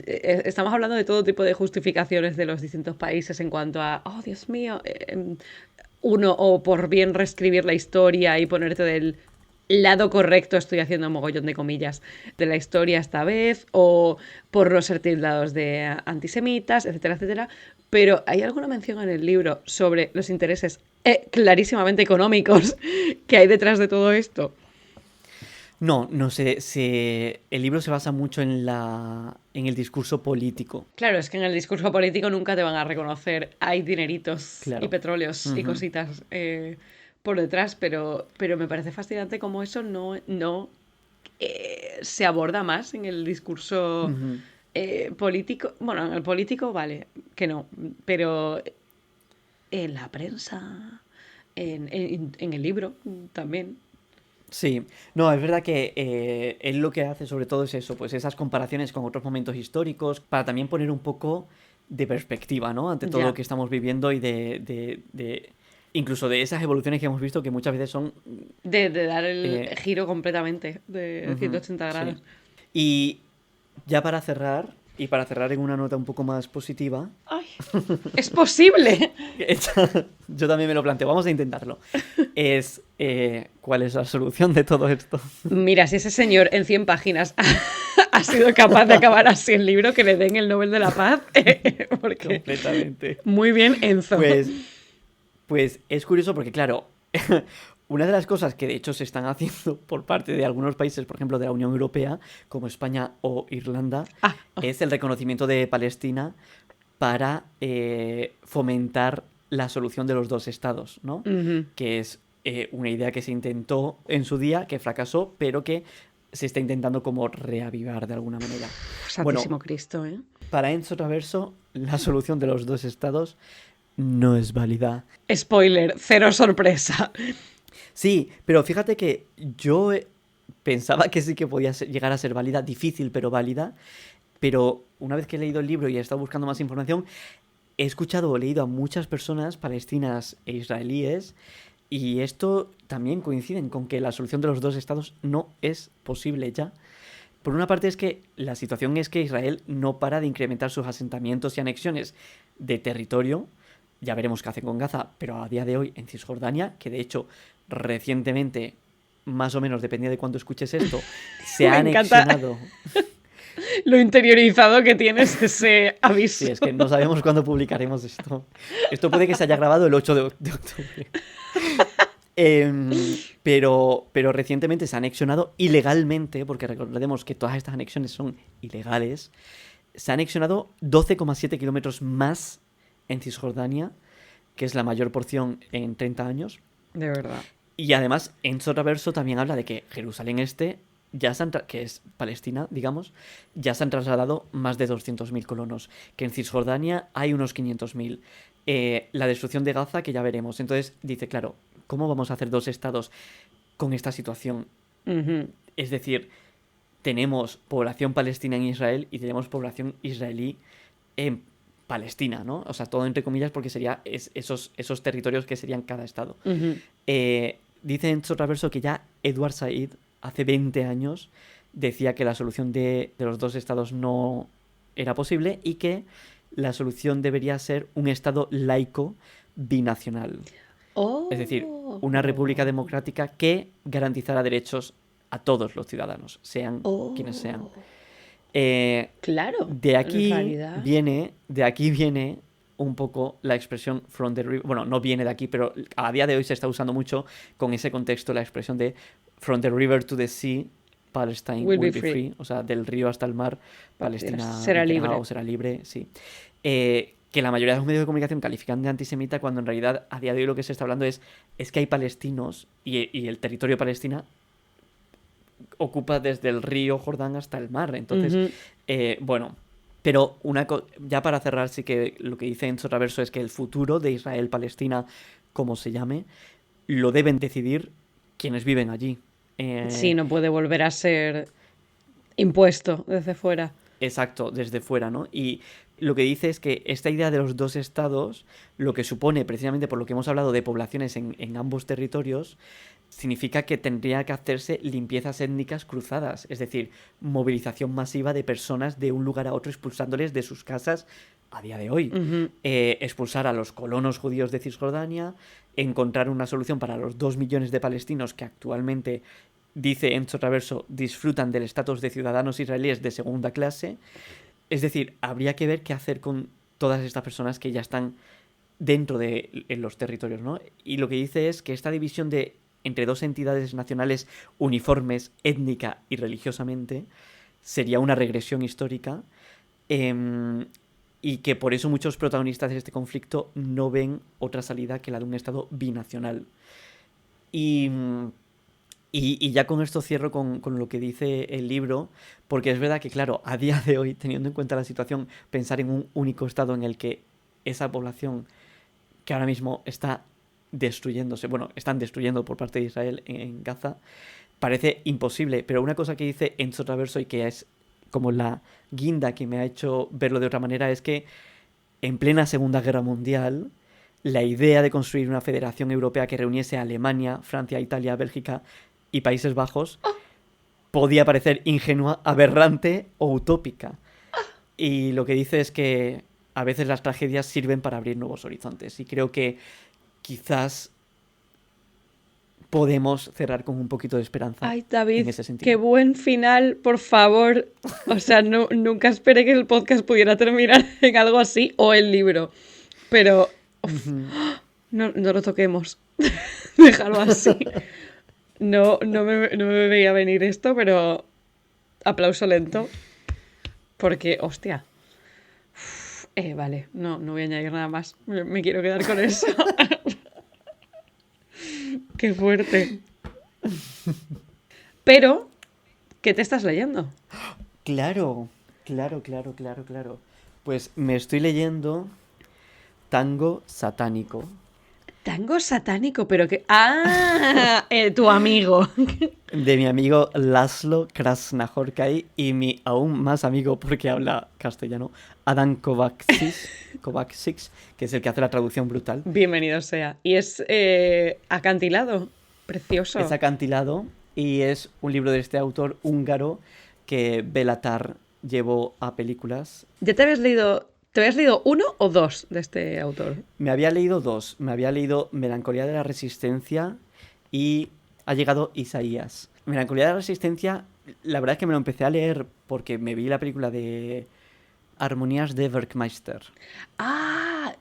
estamos hablando de todo tipo de justificaciones de los distintos países en cuanto a, oh, Dios mío, uno, o por bien reescribir la historia y ponerte del lado correcto, estoy haciendo mogollón de comillas, de la historia esta vez, o por no ser tildados de antisemitas, etcétera, etcétera. Pero ¿hay alguna mención en el libro sobre los intereses clarísimamente económicos que hay detrás de todo esto? No sé, el libro se basa mucho en el discurso político. Claro, es que en el discurso político nunca te van a reconocer. Hay dineritos Claro. y petróleos y cositas por detrás, pero me parece fascinante cómo eso no se aborda más en el discurso político. Bueno, en el político vale, que no, pero en la prensa, en el libro también. Sí, no, es verdad que él lo que hace sobre todo es eso, pues esas comparaciones con otros momentos históricos, para también poner un poco de perspectiva, ¿no? Ante todo Ya. lo que estamos viviendo y de incluso de esas evoluciones que hemos visto que muchas veces son... De dar el giro completamente de 180 grados. Sí. Y ya para cerrar, y para cerrar en una nota un poco más positiva, ¡Ay! ¡Es posible! yo también me lo planteo, vamos a intentarlo, es ¿cuál es la solución de todo esto? Mira, si ese señor en 100 páginas ha sido capaz de acabar así el libro, que le den el Nobel de la Paz. Porque... Completamente. Muy bien, Enzo. Pues es curioso porque, claro, una de las cosas que de hecho se están haciendo por parte de algunos países, por ejemplo de la Unión Europea, como España o Irlanda, es el reconocimiento de Palestina para fomentar la solución de los dos estados, ¿no? Que es una idea que se intentó en su día, que fracasó, pero que se está intentando como reavivar de alguna manera. Santísimo Cristo, ¿eh? Para Enzo Traverso, la solución de los dos estados no es válida. Spoiler, cero sorpresa. Sí, pero fíjate que yo pensaba que sí que podía llegar a ser válida, difícil pero válida, pero una vez que he leído el libro y he estado buscando más información, he escuchado o leído a muchas personas palestinas e israelíes y esto también coinciden con que la solución de los dos estados no es posible ya. Por una parte es que la situación es que Israel no para de incrementar sus asentamientos y anexiones de territorio. Ya veremos qué hacen con Gaza, pero a día de hoy en Cisjordania, que de hecho recientemente, más o menos, dependía de cuándo escuches esto, se ha Me encanta anexionado. lo interiorizado que tienes ese aviso. Sí, es que no sabemos cuándo publicaremos esto. Esto puede que se haya grabado el 8 de octubre. Pero recientemente se ha anexionado ilegalmente, porque recordemos que todas estas anexiones son ilegales, se ha anexionado 12,7 kilómetros más en Cisjordania, que es la mayor porción en 30 años. De verdad. Y además, Enzo Traverso también habla de que Jerusalén Este, que es Palestina, digamos, ya se han trasladado más de 200.000 colonos, que en Cisjordania hay unos 500.000. La destrucción de Gaza, que ya veremos. Entonces dice, claro, ¿cómo vamos a hacer dos estados con esta situación? Ujú. Es decir, tenemos población palestina en Israel y tenemos población israelí en Palestina, ¿no? O sea, todo entre comillas porque sería esos territorios que serían cada estado. Ujú. Dice en Sotraverso que ya Edward Said, hace 20 años, decía que la solución de los dos estados no era posible y que la solución debería ser un estado laico binacional. Oh. Es decir, una república democrática que garantizara derechos a todos los ciudadanos, sean quienes sean. Claro. De aquí en realidad. viene un poco la expresión from the river. Bueno, no viene de aquí, pero a día de hoy se está usando mucho con ese contexto la expresión de from the river to the sea, Palestine will be free. O sea, del río hasta el mar, Palestina será libre. O será libre, sí. Que la mayoría de los medios de comunicación califican de antisemita cuando en realidad a día de hoy lo que se está hablando es que hay palestinos y el territorio de Palestina ocupa desde el río Jordán hasta el mar. Entonces, bueno, pero ya para cerrar, sí que lo que dice Enzo Traverso es que el futuro de Israel-Palestina, como se llame, lo deben decidir quienes viven allí. Sí, no puede volver a ser impuesto desde fuera. Exacto, desde fuera, ¿no? Y lo que dice es que esta idea de los dos estados, lo que supone, precisamente por lo que hemos hablado de poblaciones en ambos territorios, significa que tendría que hacerse limpiezas étnicas cruzadas, es decir, movilización masiva de personas de un lugar a otro expulsándoles de sus casas a día de hoy. Ujú. Expulsar a los colonos judíos de Cisjordania, encontrar una solución para los 2 millones de palestinos que actualmente, dice Enzo Traverso, disfrutan del estatus de ciudadanos israelíes de segunda clase. Es decir, habría que ver qué hacer con todas estas personas que ya están dentro de los territorios, ¿no? Y lo que dice es que esta división entre dos entidades nacionales uniformes étnica y religiosamente sería una regresión histórica, y que por eso muchos protagonistas de este conflicto no ven otra salida que la de un estado binacional. Y ya con esto cierro con lo que dice el libro, porque es verdad que, claro, a día de hoy, teniendo en cuenta la situación, pensar en un único estado en el que esa población que ahora mismo está destruyéndose, bueno, están destruyendo por parte de Israel en Gaza, parece imposible. Pero una cosa que dice Enzo Traverso y que es como la guinda que me ha hecho verlo de otra manera es que en plena Segunda Guerra Mundial la idea de construir una federación europea que reuniese a Alemania, Francia, Italia, Bélgica y Países Bajos podía parecer ingenua, aberrante o utópica. Y lo que dice es que a veces las tragedias sirven para abrir nuevos horizontes. Y creo que quizás podemos cerrar con un poquito de esperanza. Ay, David, en ese sentido. qué buen final, por favor. O sea, nunca esperé que el podcast pudiera terminar en algo así, o el libro. Pero no lo toquemos. Déjalo así. No me veía venir esto, pero aplauso lento. Porque, hostia. Vale, no voy a añadir nada más. Me quiero quedar con eso. Qué fuerte. Pero, ¿qué te estás leyendo? Claro. Pues me estoy leyendo Tango Satánico. Tango satánico, pero que... ¡Ah! Tu amigo. De mi amigo Laszlo Krasznahorkai y mi aún más amigo, porque habla castellano, Adam Kovacs, que es el que hace la traducción brutal. Bienvenido sea. Y es acantilado. Precioso. Es acantilado y es un libro de este autor húngaro que Béla Tarr llevó a películas. ¿Ya te habías leído uno o dos de este autor? Me había leído dos. Me había leído Melancolía de la Resistencia y Ha llegado Isaías. Melancolía de la Resistencia, la verdad es que me lo empecé a leer porque me vi la película de Armonías de Werkmeister. ¡Ah!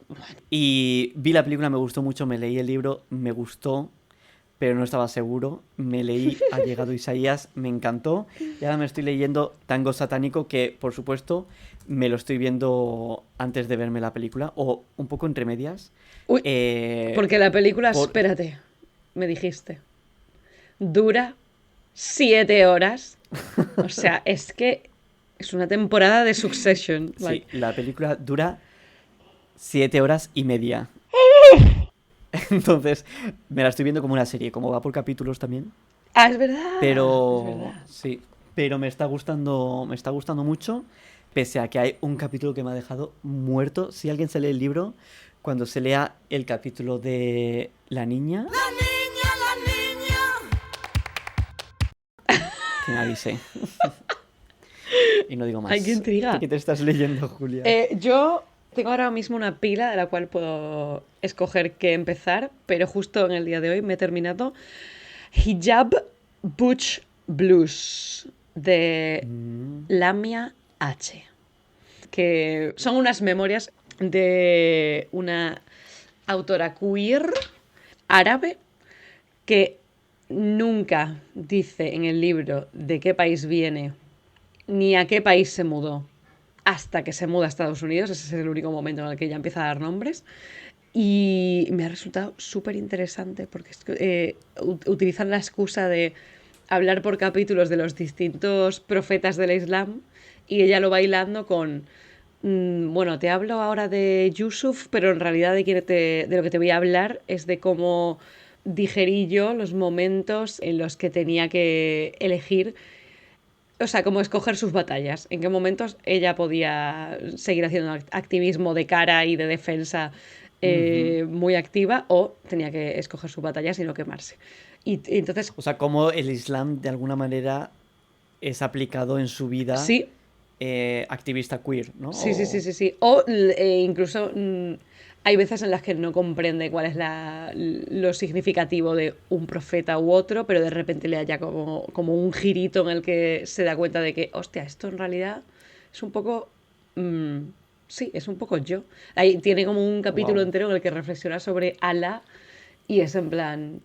Y vi la película, me gustó mucho, me leí el libro, me gustó, pero no estaba seguro. Me leí Ha llegado Isaías, me encantó. Y ahora me estoy leyendo Tango Satánico, que por supuesto me lo estoy viendo antes de verme la película, o un poco entre medias. Uy, porque la película, por- espérate, me dijiste, dura 7 horas. O sea, es que es una temporada de Succession. Sí, la película dura 7 horas y media. Entonces, me la estoy viendo como una serie, como va por capítulos también. Ah, es verdad. Pero Es verdad. sí, pero me está gustando mucho, pese a que hay un capítulo que me ha dejado muerto. Si alguien se lee el libro, cuando se lea el capítulo de la niña, que me avise. Y no digo más. Ay, qué intriga. ¿Qué te estás leyendo, Julia? Yo tengo ahora mismo una pila de la cual puedo escoger qué empezar, pero justo en el día de hoy me he terminado Hijab Butch Blues de Lamia H, que son unas memorias de una autora queer árabe que nunca dice en el libro de qué país viene ni a qué país se mudó hasta que se muda a Estados Unidos. Ese es el único momento en el que ella empieza a dar nombres. Y me ha resultado súper interesante porque utilizan la excusa de hablar por capítulos de los distintos profetas del Islam y ella lo va hilando con... bueno, te hablo ahora de Yusuf, pero en realidad de lo que te voy a hablar es de cómo digerí yo los momentos en los que tenía que elegir, o sea, cómo escoger sus batallas, en qué momentos ella podía seguir haciendo activismo de cara y de defensa muy activa, o tenía que escoger sus batallas y no quemarse. Y entonces, O sea, cómo el Islam de alguna manera es aplicado en su vida sí, activista queer, ¿no? sí, sí, sí, sí, sí. O incluso hay veces en las que no comprende cuál es lo significativo de un profeta u otro, pero de repente le haya como un girito en el que se da cuenta de que, hostia, esto en realidad es un poco... sí, es un poco yo. Ahí tiene como un capítulo Wow. entero en el que reflexiona sobre Alá y es en plan...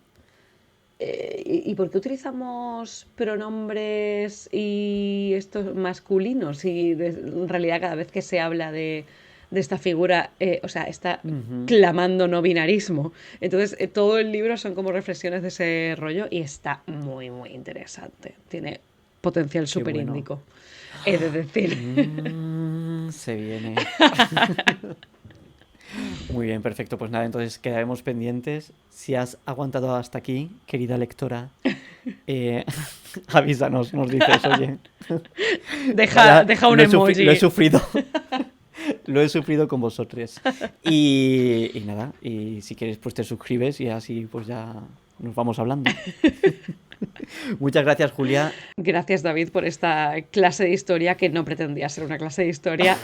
¿y por qué utilizamos pronombres y estos masculinos? Y en realidad cada vez que se habla de esta figura, o sea, está clamando no binarismo. Entonces, todo el libro son como reflexiones de ese rollo y está muy, muy interesante. Tiene potencial súper bueno. índico, he de decir. Se viene. Muy bien, perfecto. Pues nada, entonces quedaremos pendientes. Si has aguantado hasta aquí, querida lectora, avísanos, nos dices, oye. Deja un emoji. Lo he sufrido. Lo he sufrido con vosotros. Y nada, y si quieres, pues te suscribes y así pues ya nos vamos hablando. Muchas gracias, Julia. Gracias, David, por esta clase de historia que no pretendía ser una clase de historia.